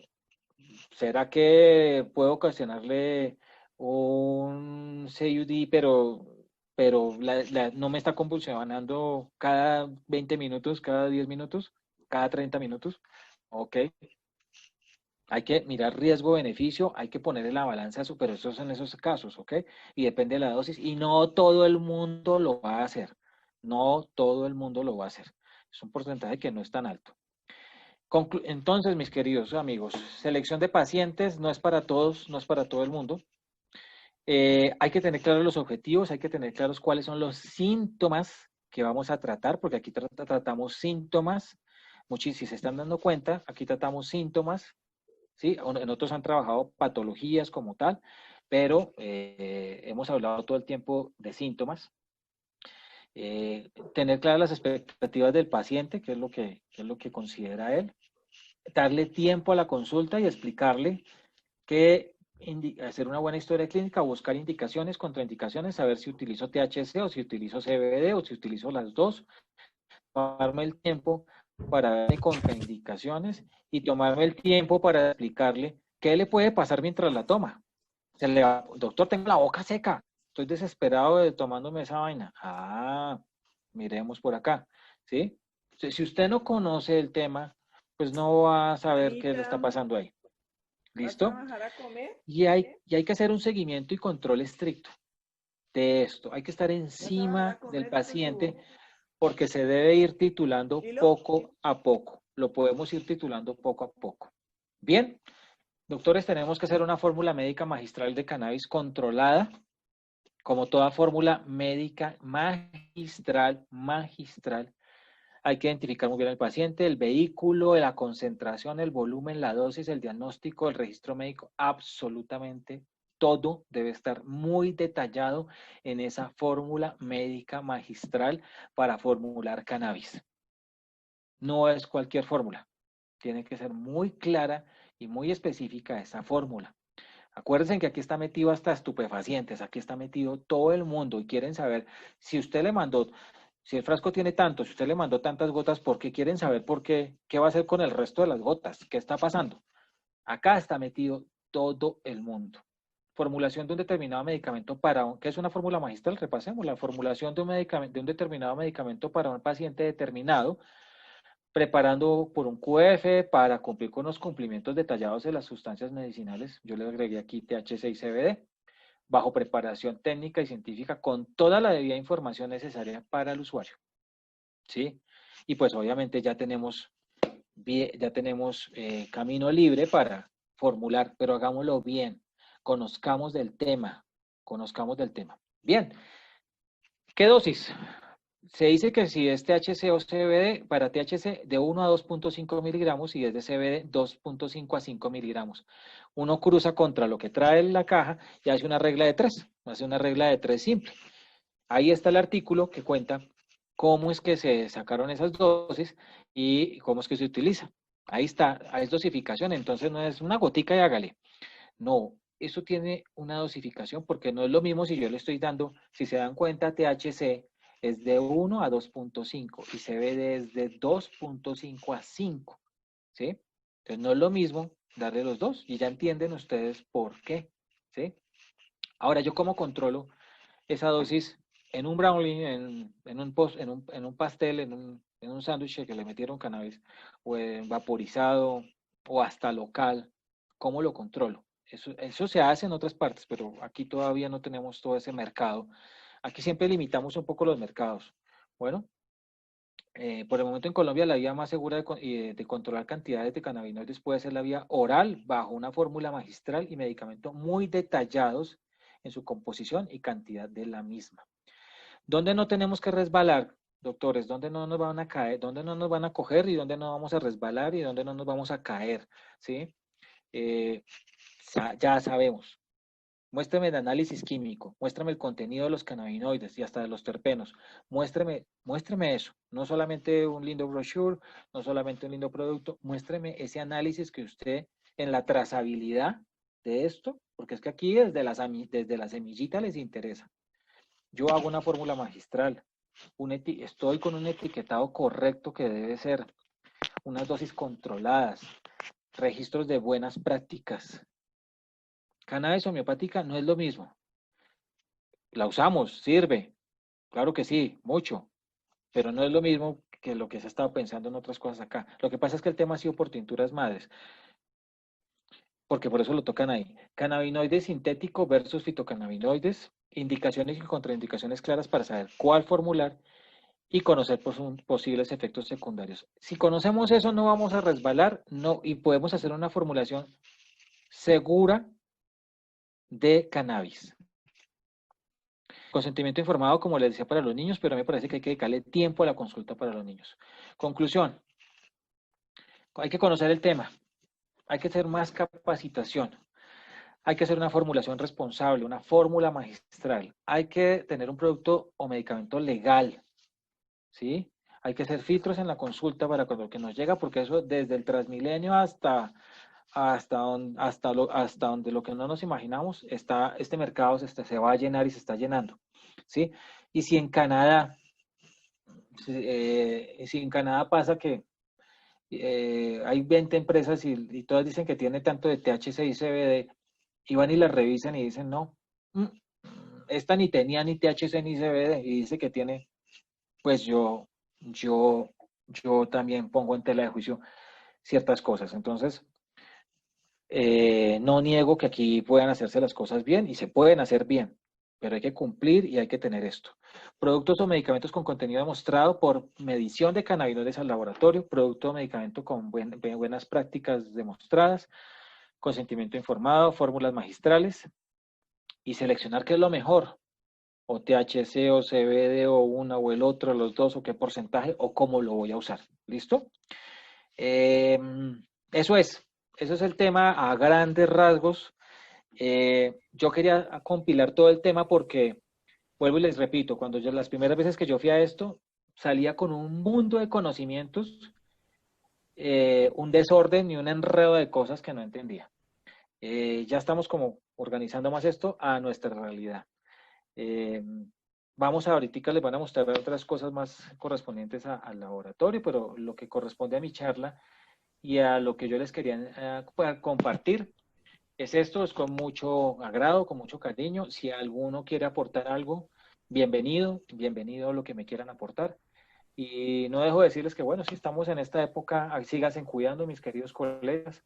¿Será que puede ocasionarle un CUD, pero no me está convulsionando cada 20 minutos, cada 10 minutos, cada 30 minutos? Ok. Hay que mirar riesgo-beneficio, hay que poner en la balanza eso, pero eso es en esos casos, ¿ok? Y depende de la dosis, y no todo el mundo lo va a hacer. No todo el mundo lo va a hacer. Es un porcentaje que no es tan alto. Entonces, mis queridos amigos, selección de pacientes no es para todos, no es para todo el mundo. Hay que tener claros los objetivos, hay que tener claros cuáles son los síntomas que vamos a tratar, porque aquí tratamos síntomas. Si se están dando cuenta, aquí tratamos síntomas, ¿sí? En otros han trabajado patologías como tal, pero hemos hablado todo el tiempo de síntomas. Tener claras las expectativas del paciente, qué es lo que considera él. Darle tiempo a la consulta y explicarle hacer una buena historia clínica, buscar indicaciones, contraindicaciones, saber si utilizo THC o si utilizo CBD o si utilizo las dos, tomarme el tiempo para darle contraindicaciones y tomarme el tiempo para explicarle qué le puede pasar mientras la toma. Doctor, tengo la boca seca, estoy desesperado tomándome esa vaina. Miremos por acá, ¿sí? Si usted no conoce el tema, pues no va a saber qué le está pasando ahí. ¿Listo? Y hay que hacer un seguimiento y control estricto de esto. Hay que estar encima del paciente porque se debe ir titulando poco a poco. Lo podemos ir titulando poco a poco. Bien, doctores, tenemos que hacer una fórmula médica magistral de cannabis controlada. Como toda fórmula médica magistral, hay que identificar muy bien al paciente, el vehículo, la concentración, el volumen, la dosis, el diagnóstico, el registro médico, absolutamente todo debe estar muy detallado en esa fórmula médica magistral para formular cannabis. No es cualquier fórmula, tiene que ser muy clara y muy específica esa fórmula. Acuérdense que aquí está metido hasta estupefacientes, aquí está metido todo el mundo y quieren saber si usted le mandó. Si el frasco tiene tanto, si usted le mandó tantas gotas, ¿por qué quieren saber por qué? ¿Qué va a hacer con el resto de las gotas? ¿Qué está pasando? Acá está metido todo el mundo. Formulación de un determinado medicamento ¿qué es una fórmula magistral? Repasemos. La formulación de un determinado medicamento para un paciente determinado, preparando por un QF para cumplir con los cumplimientos detallados de las sustancias medicinales. Yo le agregué aquí THC y CBD. Bajo preparación técnica y científica con toda la debida información necesaria para el usuario. ¿Sí? Y pues obviamente ya tenemos camino libre para formular, pero hagámoslo bien, conozcamos del tema. Bien, ¿qué dosis? Se dice que si es THC o CBD, para THC de 1 a 2.5 miligramos y es de CBD 2.5 a 5 miligramos. Uno cruza contra lo que trae la caja y hace una regla de 3, hace una regla de 3 simple. Ahí está el artículo que cuenta cómo es que se sacaron esas dosis y cómo es que se utiliza. Ahí está, es dosificación, entonces no es una gotica y hágale. No, eso tiene una dosificación porque no es lo mismo si yo le estoy dando, si se dan cuenta, THC es de 1 a 2.5 y CBD es de 2.5 a 5, ¿sí? Entonces no es lo mismo darle los dos y ya entienden ustedes por qué, ¿sí? Ahora, ¿yo cómo controlo esa dosis en un brownie, en un pastel, en un sándwich que le metieron cannabis, o en vaporizado, o hasta local? ¿Cómo lo controlo? Eso se hace en otras partes, pero aquí todavía no tenemos todo ese mercado. Aquí siempre limitamos un poco los mercados. Bueno, por el momento en Colombia la vía más segura de controlar cantidades de cannabinoides puede ser la vía oral bajo una fórmula magistral y medicamentos muy detallados en su composición y cantidad de la misma. ¿Dónde no tenemos que resbalar, doctores? ¿Dónde no nos van a caer? ¿Dónde no nos van a coger y dónde no vamos a resbalar y dónde no nos vamos a caer? ¿Sí? Ya sabemos. muéstrame el análisis químico, muéstrame el contenido de los cannabinoides y hasta de los terpenos, muéstrame eso, no solamente un lindo brochure, no solamente un lindo producto, muéstrame ese análisis que usted en la trazabilidad de esto, porque es que aquí desde la semillita les interesa. Yo hago una fórmula magistral, estoy con un etiquetado correcto que debe ser, unas dosis controladas, registros de buenas prácticas. Cannabis homeopática no es lo mismo. La usamos, sirve, claro que sí, mucho, pero no es lo mismo que lo que se ha estado pensando en otras cosas acá. Lo que pasa es que el tema ha sido por tinturas madres, porque por eso lo tocan ahí. Cannabinoides sintético versus fitocannabinoides, indicaciones y contraindicaciones claras para saber cuál formular y conocer posibles efectos secundarios. Si conocemos eso, no vamos a resbalar, no, y podemos hacer una formulación segura de cannabis. Consentimiento informado, como les decía, para los niños, pero a mí me parece que hay que dedicarle tiempo a la consulta para los niños. Conclusión, hay que conocer el tema, hay que hacer más capacitación, hay que hacer una formulación responsable, una fórmula magistral, hay que tener un producto o medicamento legal, ¿sí? Hay que hacer filtros en la consulta para cuando que nos llega, porque eso desde el Transmilenio hasta donde lo que no nos imaginamos, este mercado se va a llenar y se está llenando, ¿sí? Y si en Canadá, pasa que hay 20 empresas y todas dicen que tiene tanto de THC y CBD, y van y las revisan y dicen, no, esta ni tenía ni THC ni CBD, y dice que tiene, pues yo también pongo en tela de juicio ciertas cosas. Entonces, no niego que aquí puedan hacerse las cosas bien y se pueden hacer bien, pero hay que cumplir y hay que tener esto. Productos o medicamentos con contenido demostrado por medición de cannabinoides al laboratorio, producto o medicamento con buenas prácticas demostradas, consentimiento informado, fórmulas magistrales y seleccionar qué es lo mejor, o THC o CBD o una o el otro, los dos, o qué porcentaje o cómo lo voy a usar. ¿Listo? Eso es el tema a grandes rasgos. Yo quería compilar todo el tema porque, vuelvo y les repito, las primeras veces que yo fui a esto, salía con un mundo de conocimientos, un desorden y un enredo de cosas que no entendía. Ya estamos como organizando más esto a nuestra realidad. Vamos ahorita, les van a mostrar otras cosas más correspondientes al laboratorio, pero lo que corresponde a mi charla y a lo que yo les quería compartir es esto, es con mucho agrado, con mucho cariño. Si alguno quiere aportar algo, bienvenido a lo que me quieran aportar. Y no dejo de decirles que, bueno, si estamos en esta época, síganse cuidando, mis queridos colegas,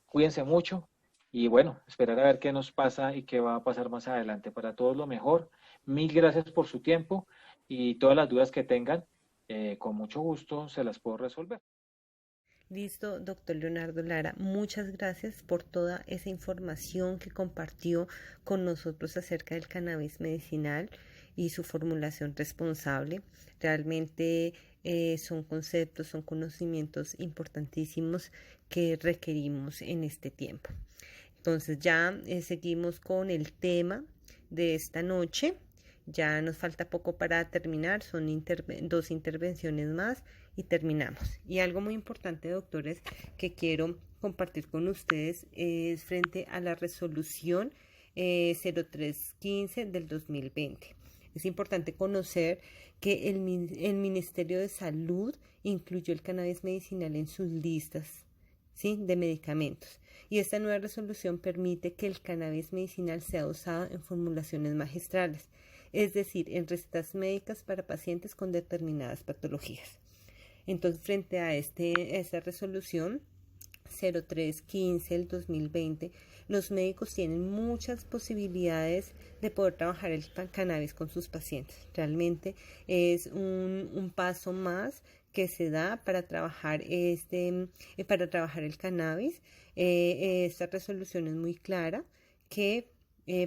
cuídense mucho y bueno, esperar a ver qué nos pasa y qué va a pasar más adelante. Para todos lo mejor. Mil gracias por su tiempo y todas las dudas que tengan, con mucho gusto se las puedo resolver. Listo, doctor Leonardo Lara, muchas gracias por toda esa información que compartió con nosotros acerca del cannabis medicinal y su formulación responsable. Realmente son conceptos, son conocimientos importantísimos que requerimos en este tiempo. Entonces ya seguimos con el tema de esta noche. Ya nos falta poco para terminar, son dos intervenciones más y terminamos. Y algo muy importante, doctores, que quiero compartir con ustedes es frente a la resolución 0315 del 2020. Es importante conocer que el Ministerio de Salud incluyó el cannabis medicinal en sus listas, ¿sí?, de medicamentos. Y esta nueva resolución permite que el cannabis medicinal sea usado en formulaciones magistrales, es decir, en recetas médicas para pacientes con determinadas patologías. Entonces, frente a esta resolución 0315 del 2020, los médicos tienen muchas posibilidades de poder trabajar el cannabis con sus pacientes. Realmente es un paso más que se da para trabajar el cannabis. Esta resolución es muy clara que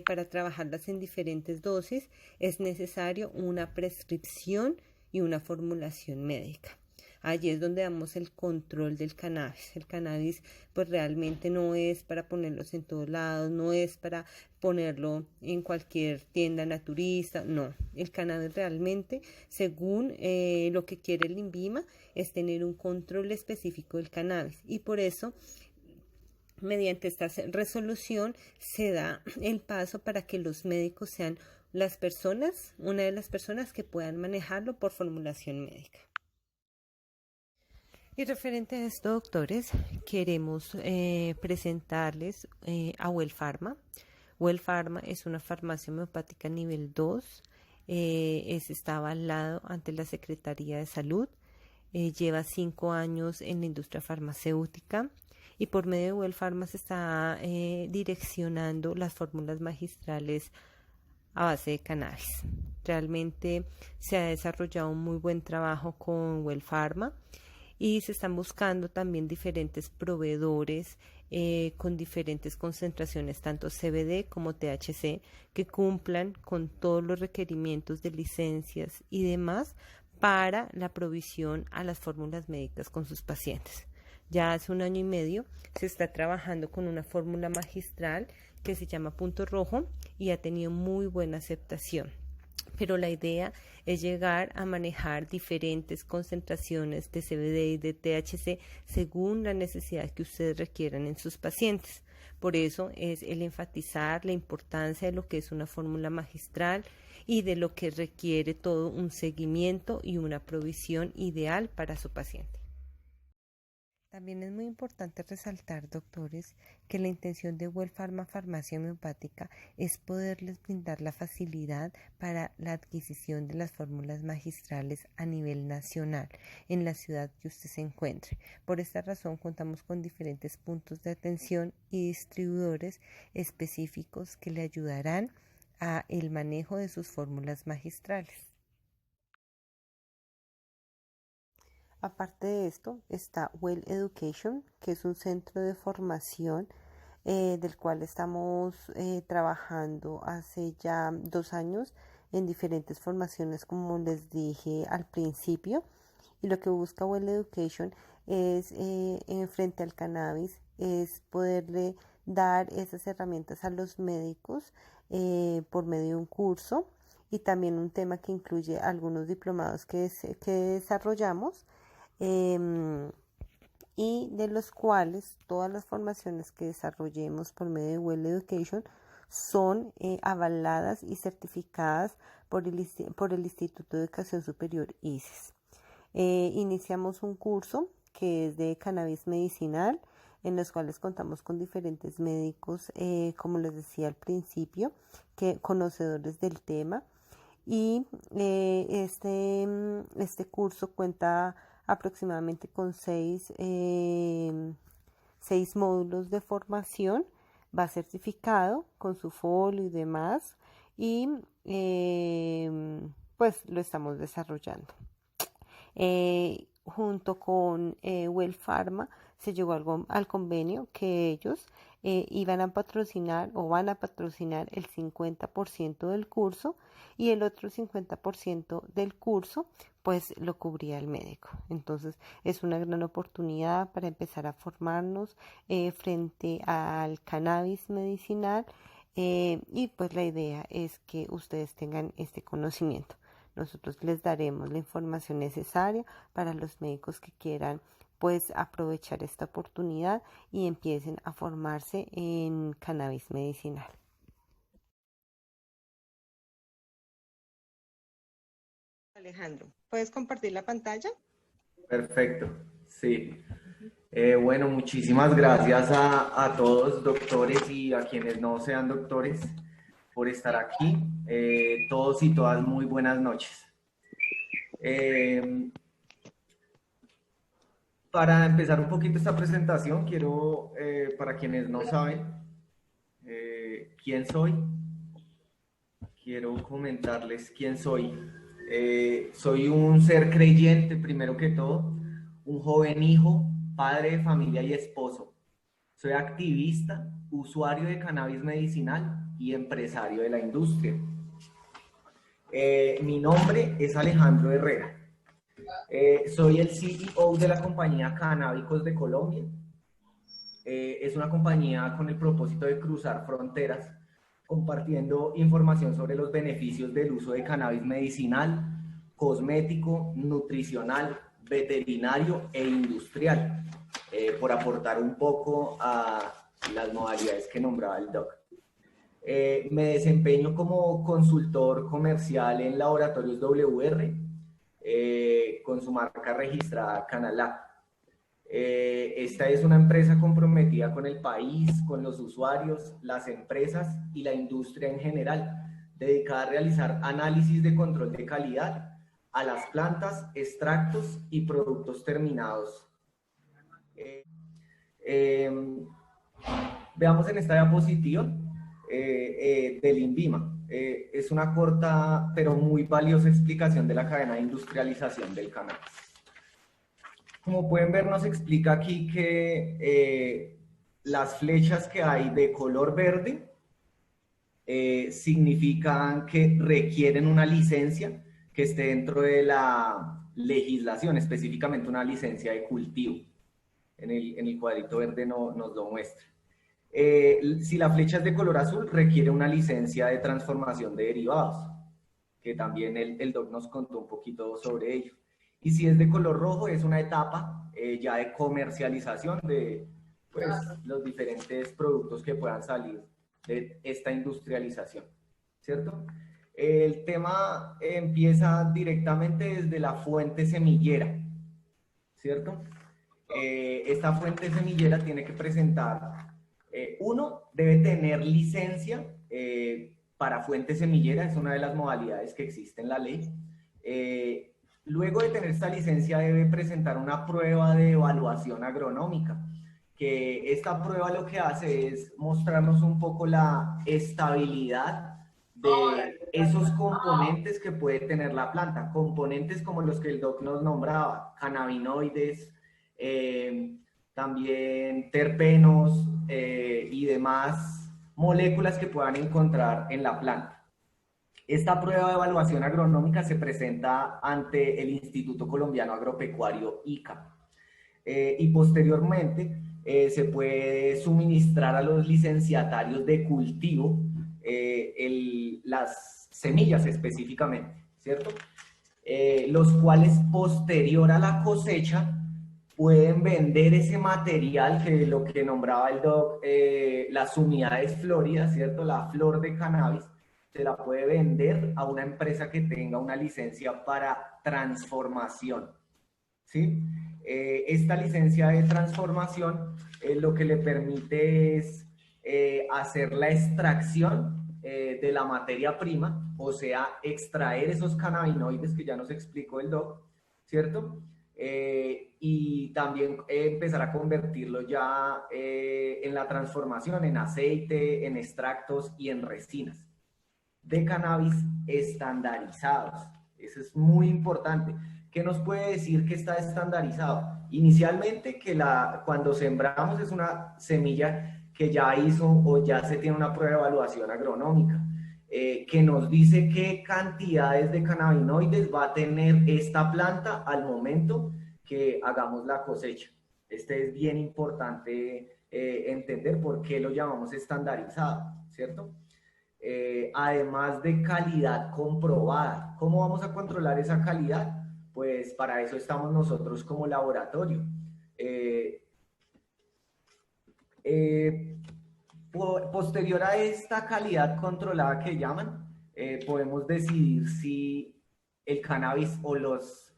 para trabajarlas en diferentes dosis es necesario una prescripción y una formulación médica. allí es donde damos el control del cannabis. El cannabis pues realmente no es para ponerlos en todos lados, no es para ponerlo en cualquier tienda naturista, no. El cannabis realmente, según lo que quiere el INVIMA, es tener un control específico del cannabis, y por eso mediante esta resolución se da el paso para que los médicos sean las personas, una de las personas que puedan manejarlo por formulación médica. Y referente a esto, doctores, queremos presentarles a Well Pharma. Well Pharma es una farmacia homeopática nivel 2, está avalado ante la Secretaría de Salud, lleva 5 años en la industria farmacéutica, y por medio de Well Pharma se está direccionando las fórmulas magistrales a base de cannabis. Realmente se ha desarrollado un muy buen trabajo con Well Pharma, y se están buscando también diferentes proveedores con diferentes concentraciones, tanto CBD como THC, que cumplan con todos los requerimientos de licencias y demás para la provisión a las fórmulas médicas con sus pacientes. Ya hace 1 año y medio se está trabajando con una fórmula magistral que se llama Punto Rojo y ha tenido muy buena aceptación. Pero la idea es llegar a manejar diferentes concentraciones de CBD y de THC según la necesidad que ustedes requieran en sus pacientes. Por eso es el enfatizar la importancia de lo que es una fórmula magistral y de lo que requiere todo un seguimiento y una provisión ideal para su paciente. También es muy importante resaltar, doctores, que la intención de Well Pharma Farmacia Homeopática es poderles brindar la facilidad para la adquisición de las fórmulas magistrales a nivel nacional en la ciudad que usted se encuentre. Por esta razón contamos con diferentes puntos de atención y distribuidores específicos que le ayudarán a el manejo de sus fórmulas magistrales. Aparte de esto está Well Education, que es un centro de formación del cual estamos trabajando hace ya 2 años en diferentes formaciones, como les dije al principio. Y lo que busca Well Education es, frente al cannabis, es poderle dar esas herramientas a los médicos por medio de un curso, y también un tema que incluye algunos diplomados que desarrollamos, y de los cuales todas las formaciones que desarrollemos por medio de Well Education son avaladas y certificadas por el Instituto de Educación Superior ICES. Iniciamos un curso que es de cannabis medicinal, en los cuales contamos con diferentes médicos, como les decía al principio, conocedores del tema, y este curso cuenta aproximadamente con 6 módulos de formación. Va certificado con su folio y demás, y pues lo estamos desarrollando. Junto con Well Pharma se llegó al convenio que ellos iban a patrocinar o van a patrocinar el 50% del curso, y el otro 50% del curso pues lo cubría el médico. Entonces es una gran oportunidad para empezar a formarnos frente al cannabis medicinal, y pues la idea es que ustedes tengan este conocimiento. Nosotros les daremos la información necesaria para los médicos que quieran pues aprovechar esta oportunidad y empiecen a formarse en cannabis medicinal. Alejandro, ¿puedes compartir la pantalla? Perfecto, sí. Bueno, muchísimas gracias a todos, doctores, y a quienes no sean doctores, por estar aquí. Todos y todas, muy buenas noches. Para empezar un poquito esta presentación, quiero, para quienes no saben quién soy, quiero comentarles quién soy. Soy un ser creyente, primero que todo, un joven hijo, padre de familia y esposo. Soy activista, usuario de cannabis medicinal y empresario de la industria. Mi nombre es Alejandro Herrera. Soy el CEO de la compañía Canábicos de Colombia. Es una compañía con el propósito de cruzar fronteras, compartiendo información sobre los beneficios del uso de cannabis medicinal, cosmético, nutricional, veterinario e industrial, por aportar un poco a las modalidades que nombraba el doc. Me desempeño como consultor comercial en Laboratorios WR, con su marca registrada Canalab. Esta es una empresa comprometida con el país, con los usuarios, las empresas y la industria en general, dedicada a realizar análisis de control de calidad a las plantas, extractos y productos terminados. Veamos en esta diapositiva del INVIMA. Es una corta pero muy valiosa explicación de la cadena de industrialización del cannabis. Como pueden ver, nos explica aquí que las flechas que hay de color verde significan que requieren una licencia que esté dentro de la legislación, específicamente una licencia de cultivo. En el cuadrito verde nos lo muestra. Si la flecha es de color azul, requiere una licencia de transformación de derivados, que también el doc nos contó un poquito sobre ello. Y si es de color rojo, es una etapa ya de comercialización de pues, los diferentes productos que puedan salir de esta industrialización, ¿cierto? El tema empieza directamente desde la fuente semillera, ¿cierto? Esta fuente semillera tiene que presentar, uno, debe tener licencia para fuente semillera, es una de las modalidades que existe en la ley. Luego de tener esta licencia debe presentar una prueba de evaluación agronómica, que esta prueba lo que hace es mostrarnos un poco la estabilidad de esos componentes que puede tener la planta, componentes como los que el doc nos nombraba, cannabinoides, también terpenos y demás moléculas que puedan encontrar en la planta. Esta prueba de evaluación agronómica se presenta ante el Instituto Colombiano Agropecuario ICA y posteriormente se puede suministrar a los licenciatarios de cultivo las semillas específicamente, ¿cierto? Los cuales posterior a la cosecha pueden vender ese material, que lo que nombraba el doc, las unidades floridas, ¿cierto? La flor de cannabis, se la puede vender a una empresa que tenga una licencia para transformación, ¿sí? Esta licencia de transformación lo que le permite es hacer la extracción de la materia prima, o sea, extraer esos cannabinoides que ya nos explicó el doc, ¿cierto? Y también empezar a convertirlo ya en la transformación, en aceite, en extractos y en resinas de cannabis estandarizados. Eso es muy importante. ¿Qué nos puede decir que está estandarizado? Inicialmente, que cuando sembramos es una semilla que ya hizo o ya se tiene una prueba de evaluación agronómica, que nos dice qué cantidades de cannabinoides va a tener esta planta al momento que hagamos la cosecha. Este es bien importante entender por qué lo llamamos estandarizado, ¿cierto? Además de calidad comprobada. ¿Cómo vamos a controlar esa calidad? Pues para eso estamos nosotros como laboratorio. Posterior a esta calidad controlada que llaman, podemos decidir si el cannabis o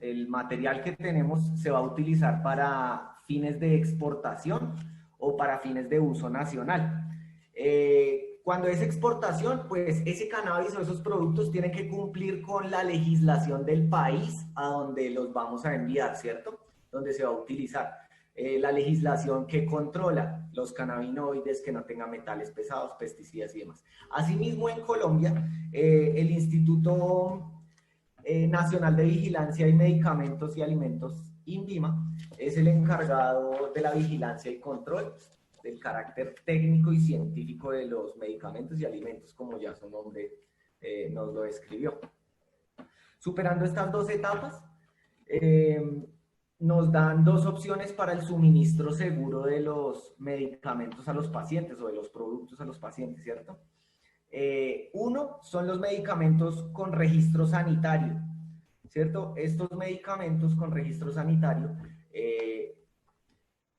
el material que tenemos se va a utilizar para fines de exportación o para fines de uso nacional. Cuando es exportación, pues ese cannabis o esos productos tienen que cumplir con la legislación del país a donde los vamos a enviar, ¿cierto? Donde se va a utilizar. La legislación que controla los cannabinoides, que no tengan metales pesados, pesticidas y demás. Asimismo, en Colombia, el Instituto Nacional de Vigilancia y Medicamentos y Alimentos, INVIMA, es el encargado de la vigilancia y control del carácter técnico y científico de los medicamentos y alimentos, como ya su nombre nos lo describió. Superando estas dos etapas, nos dan dos opciones para el suministro seguro de los medicamentos a los pacientes o de los productos a los pacientes, ¿cierto? Uno son los medicamentos con registro sanitario, ¿cierto? Estos medicamentos con registro sanitario,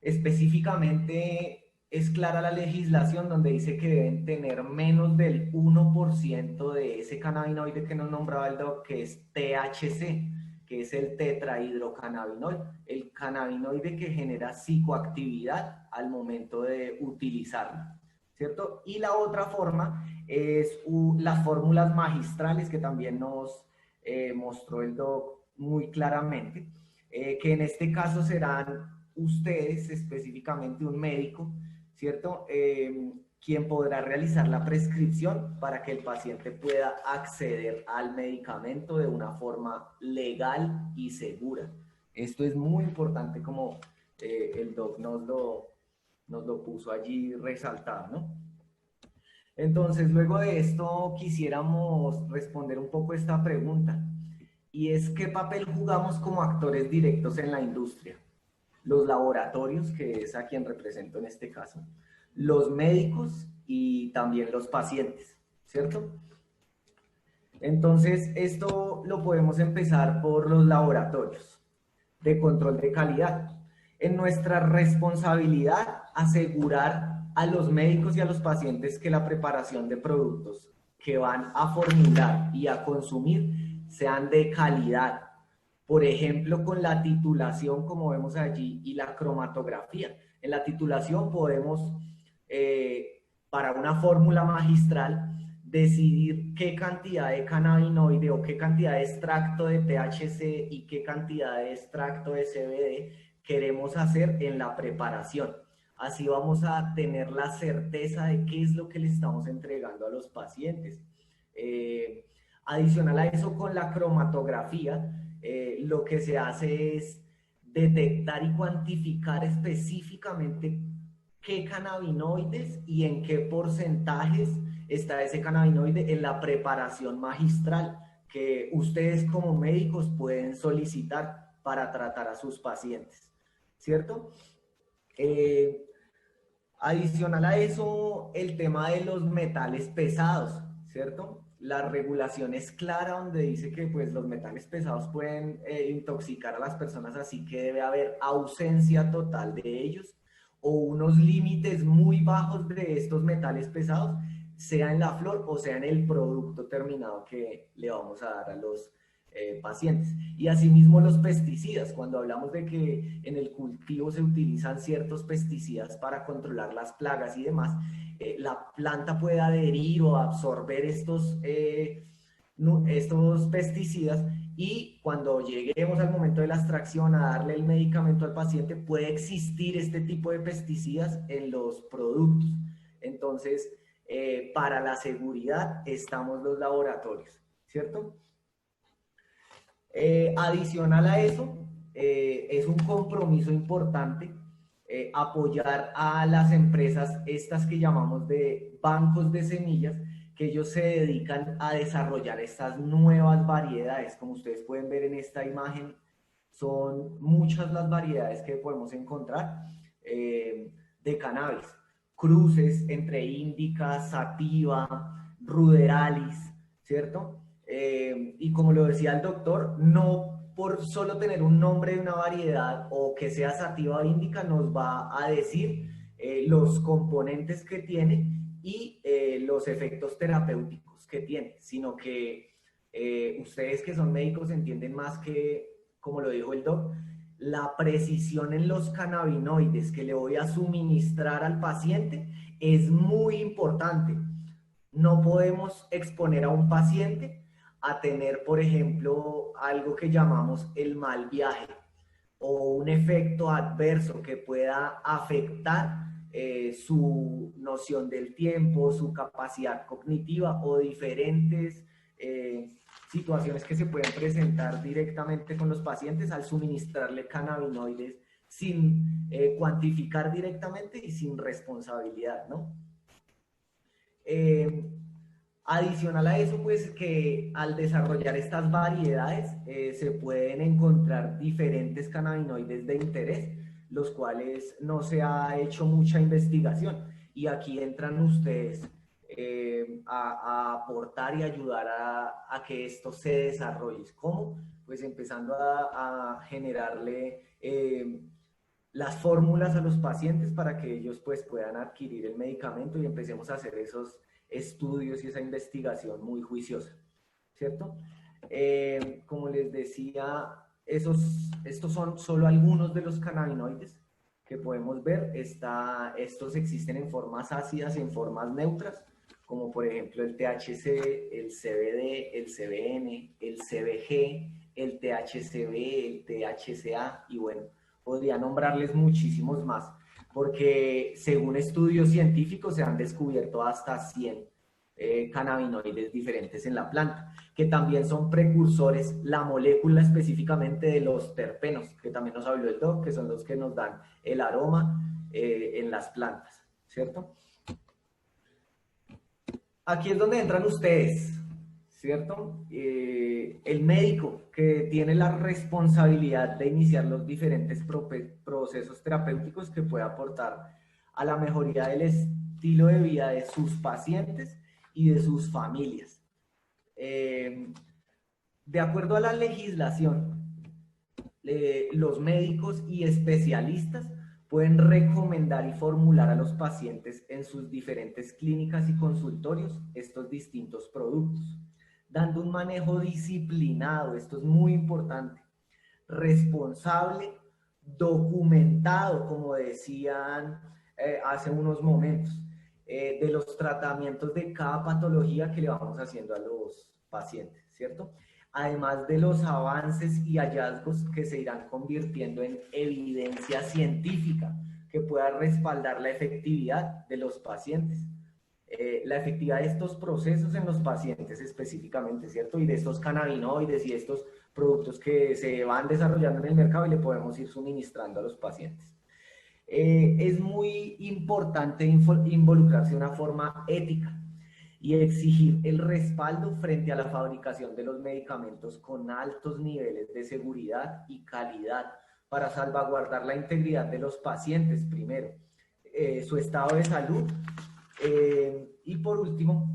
específicamente es clara la legislación donde dice que deben tener menos del 1% de ese cannabinoide que nos nombraba el doc, que es THC, que es el tetrahidrocannabinol, el cannabinoide que genera psicoactividad al momento de utilizarlo, ¿cierto? Y la otra forma es las fórmulas magistrales que también nos mostró el doc muy claramente, que en este caso serán ustedes, específicamente un médico, ¿cierto? Quien podrá realizar la prescripción para que el paciente pueda acceder al medicamento de una forma legal y segura. Esto es muy importante como el doc nos lo puso allí resaltado, ¿no? Entonces, luego de esto quisiéramos responder un poco esta pregunta, y es ¿qué papel jugamos como actores directos en la industria? Los laboratorios, que es a quien represento en este caso, los médicos y también los pacientes, ¿cierto? Entonces, esto lo podemos empezar por los laboratorios de control de calidad. En nuestra responsabilidad, asegurar a los médicos y a los pacientes que la preparación de productos que van a formular y a consumir sean de calidad. Por ejemplo, con la titulación, como vemos allí, y la cromatografía. En la titulación podemos, para una fórmula magistral, decidir qué cantidad de cannabinoide o qué cantidad de extracto de THC y qué cantidad de extracto de CBD queremos hacer en la preparación. Así vamos a tener la certeza de qué es lo que le estamos entregando a los pacientes. Adicional a eso, con la cromatografía, lo que se hace es detectar y cuantificar específicamente qué cannabinoides y en qué porcentajes está ese cannabinoide en la preparación magistral que ustedes como médicos pueden solicitar para tratar a sus pacientes, ¿cierto? Adicional a eso, el tema de los metales pesados, ¿cierto? La regulación es clara donde dice que pues, los metales pesados pueden intoxicar a las personas, así que debe haber ausencia total de ellos o unos límites muy bajos de estos metales pesados, sea en la flor o sea en el producto terminado que le vamos a dar a los pacientes. Y asimismo los pesticidas, cuando hablamos de que en el cultivo se utilizan ciertos pesticidas para controlar las plagas y demás, la planta puede adherir o absorber estos pesticidas, y cuando lleguemos al momento de la extracción a darle el medicamento al paciente puede existir este tipo de pesticidas en los productos. Entonces, para la seguridad estamos los laboratorios, ¿cierto? Adicional a eso, es un compromiso importante apoyar a las empresas, estas que llamamos de bancos de semillas, que ellos se dedican a desarrollar estas nuevas variedades. Como ustedes pueden ver en esta imagen, son muchas las variedades que podemos encontrar de cannabis. Cruces entre Indica, Sativa, Ruderalis, ¿cierto? Y como lo decía el doctor, no por solo tener un nombre de una variedad o que sea Sativa o Indica nos va a decir los componentes que tiene y los efectos terapéuticos que tiene, sino que ustedes que son médicos entienden más que, como lo dijo el doc, la precisión en los cannabinoides que le voy a suministrar al paciente es muy importante. No podemos exponer a un paciente a tener, por ejemplo, algo que llamamos el mal viaje o un efecto adverso que pueda afectar su noción del tiempo, su capacidad cognitiva o diferentes situaciones que se pueden presentar directamente con los pacientes al suministrarle cannabinoides sin cuantificar directamente y sin responsabilidad, ¿no? Adicional a eso, pues que al desarrollar estas variedades se pueden encontrar diferentes cannabinoides de interés, los cuales no se ha hecho mucha investigación. Y aquí entran ustedes a aportar y ayudar a que esto se desarrolle. ¿Cómo? Pues empezando a generarle las fórmulas a los pacientes para que ellos pues puedan adquirir el medicamento y empecemos a hacer esos estudios y esa investigación muy juiciosa, ¿cierto? Como les decía, estos son solo algunos de los cannabinoides que podemos ver. Estos existen en formas ácidas y en formas neutras, como por ejemplo el THC, el CBD, el CBN, el CBG, el THCV, el THCA, y bueno, podría nombrarles muchísimos más, porque según estudios científicos se han descubierto hasta 100 cannabinoides diferentes en la planta, que también son precursores, la molécula específicamente de los terpenos, que también nos habló el doc, que son los que nos dan el aroma en las plantas, ¿cierto? Aquí es donde entran ustedes, ¿cierto? El médico que tiene la responsabilidad de iniciar los diferentes procesos terapéuticos que puede aportar a la mejoría del estilo de vida de sus pacientes y de sus familias. De acuerdo a la legislación, los médicos y especialistas pueden recomendar y formular a los pacientes en sus diferentes clínicas y consultorios estos distintos productos, dando un manejo disciplinado, esto es muy importante, responsable, documentado, como decían hace unos momentos, de los tratamientos de cada patología que le vamos haciendo a los pacientes, ¿cierto? Además de los avances y hallazgos que se irán convirtiendo en evidencia científica que pueda respaldar la efectividad de los pacientes. La efectividad de estos procesos en los pacientes específicamente, ¿cierto? Y de estos cannabinoides y estos productos que se van desarrollando en el mercado y le podemos ir suministrando a los pacientes. Es muy importante involucrarse de una forma ética y exigir el respaldo frente a la fabricación de los medicamentos con altos niveles de seguridad y calidad para salvaguardar la integridad de los pacientes primero, su estado de salud y por último,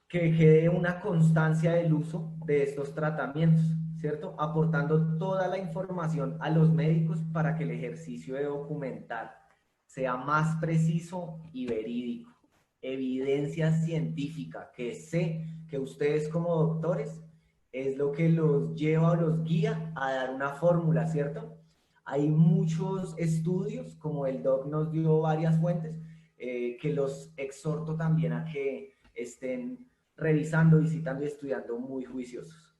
que quede una constancia del uso de estos tratamientos, ¿cierto? Aportando toda la información a los médicos para que el ejercicio de documentar sea más preciso y verídico. Evidencia científica, que sé que ustedes como doctores es lo que los lleva o los guía a dar una fórmula, ¿cierto? Hay muchos estudios, como el doc nos dio varias fuentes, que los exhorto también a que estén revisando, visitando y estudiando muy juiciosos.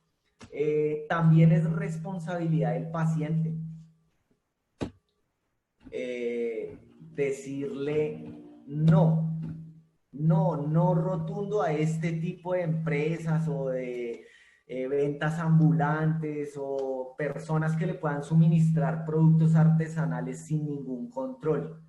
También es responsabilidad del paciente decirle no rotundo a este tipo de empresas o de ventas ambulantes o personas que le puedan suministrar productos artesanales sin ningún control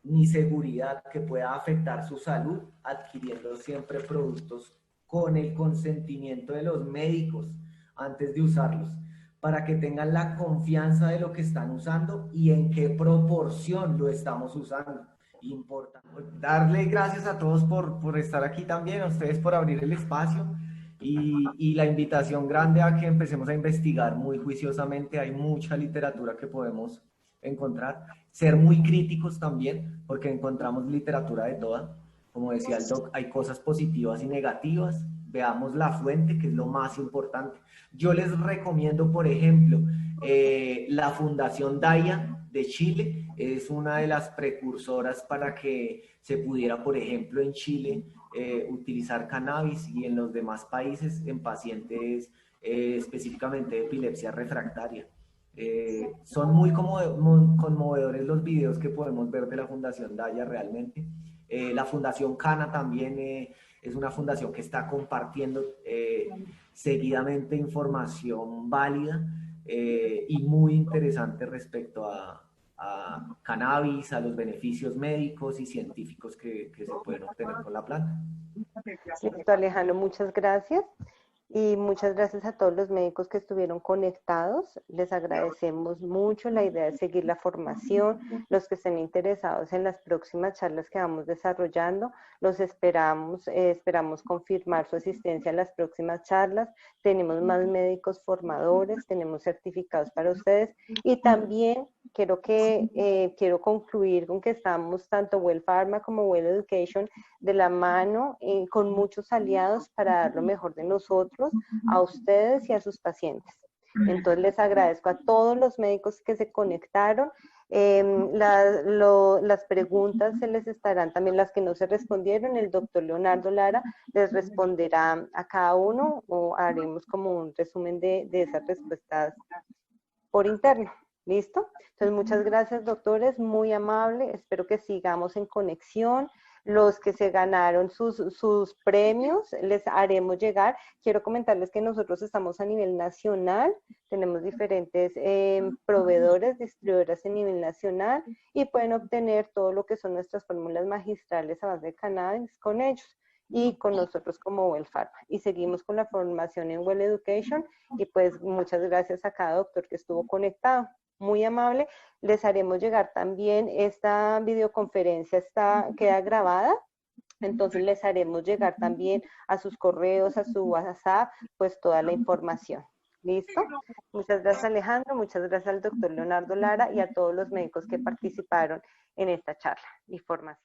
ni seguridad, que pueda afectar su salud, adquiriendo siempre productos con el consentimiento de los médicos antes de usarlos, para que tengan la confianza de lo que están usando y en qué proporción lo estamos usando. Importante. Darle gracias a todos por estar aquí también, a ustedes por abrir el espacio y la invitación grande a que empecemos a investigar muy juiciosamente. Hay mucha literatura que podemos encontrar, ser muy críticos también, porque encontramos literatura de toda. Como decía el doc, hay cosas positivas y negativas. Veamos la fuente, que es lo más importante. Yo les recomiendo, por ejemplo, la Fundación Daya de Chile, es una de las precursoras para que se pudiera, por ejemplo, en Chile utilizar cannabis, y en los demás países en pacientes específicamente de epilepsia refractaria. Son muy conmovedores los videos que podemos ver de la Fundación Daya realmente. La Fundación Cana también es una fundación que está compartiendo seguidamente información válida y muy interesante respecto a cannabis, a los beneficios médicos y científicos que se pueden obtener con la planta. Listo, Alejandro, muchas gracias. Y muchas gracias a todos los médicos que estuvieron conectados. Les agradecemos mucho. La idea es seguir la formación. Los que estén interesados en las próximas charlas que vamos desarrollando, los esperamos. Esperamos confirmar su asistencia a las próximas charlas. Tenemos más médicos formadores, tenemos certificados para ustedes. Y también quiero concluir con que estamos tanto Well Pharma como Well Education de la mano con muchos aliados para dar lo mejor de nosotros a ustedes y a sus pacientes. Entonces les agradezco a todos los médicos que se conectaron. Las preguntas se les estarán, también las que no se respondieron, el doctor Leonardo Lara les responderá a cada uno o haremos como un resumen de esas respuestas por interno. ¿Listo? Entonces muchas gracias, doctores, muy amable. Espero que sigamos en conexión. Los que se ganaron sus premios, les haremos llegar. Quiero comentarles que nosotros estamos a nivel nacional, tenemos diferentes proveedores, distribuidoras a nivel nacional y pueden obtener todo lo que son nuestras fórmulas magistrales a base de cannabis con ellos y con nosotros como Well Pharma. Y seguimos con la formación en Well Education y pues muchas gracias a cada doctor que estuvo conectado. Muy amable, les haremos llegar también esta videoconferencia, queda grabada, entonces les haremos llegar también a sus correos, a su WhatsApp, pues toda la información. ¿Listo? Muchas gracias, Alejandro, muchas gracias al doctor Leonardo Lara y a todos los médicos que participaron en esta charla y formación.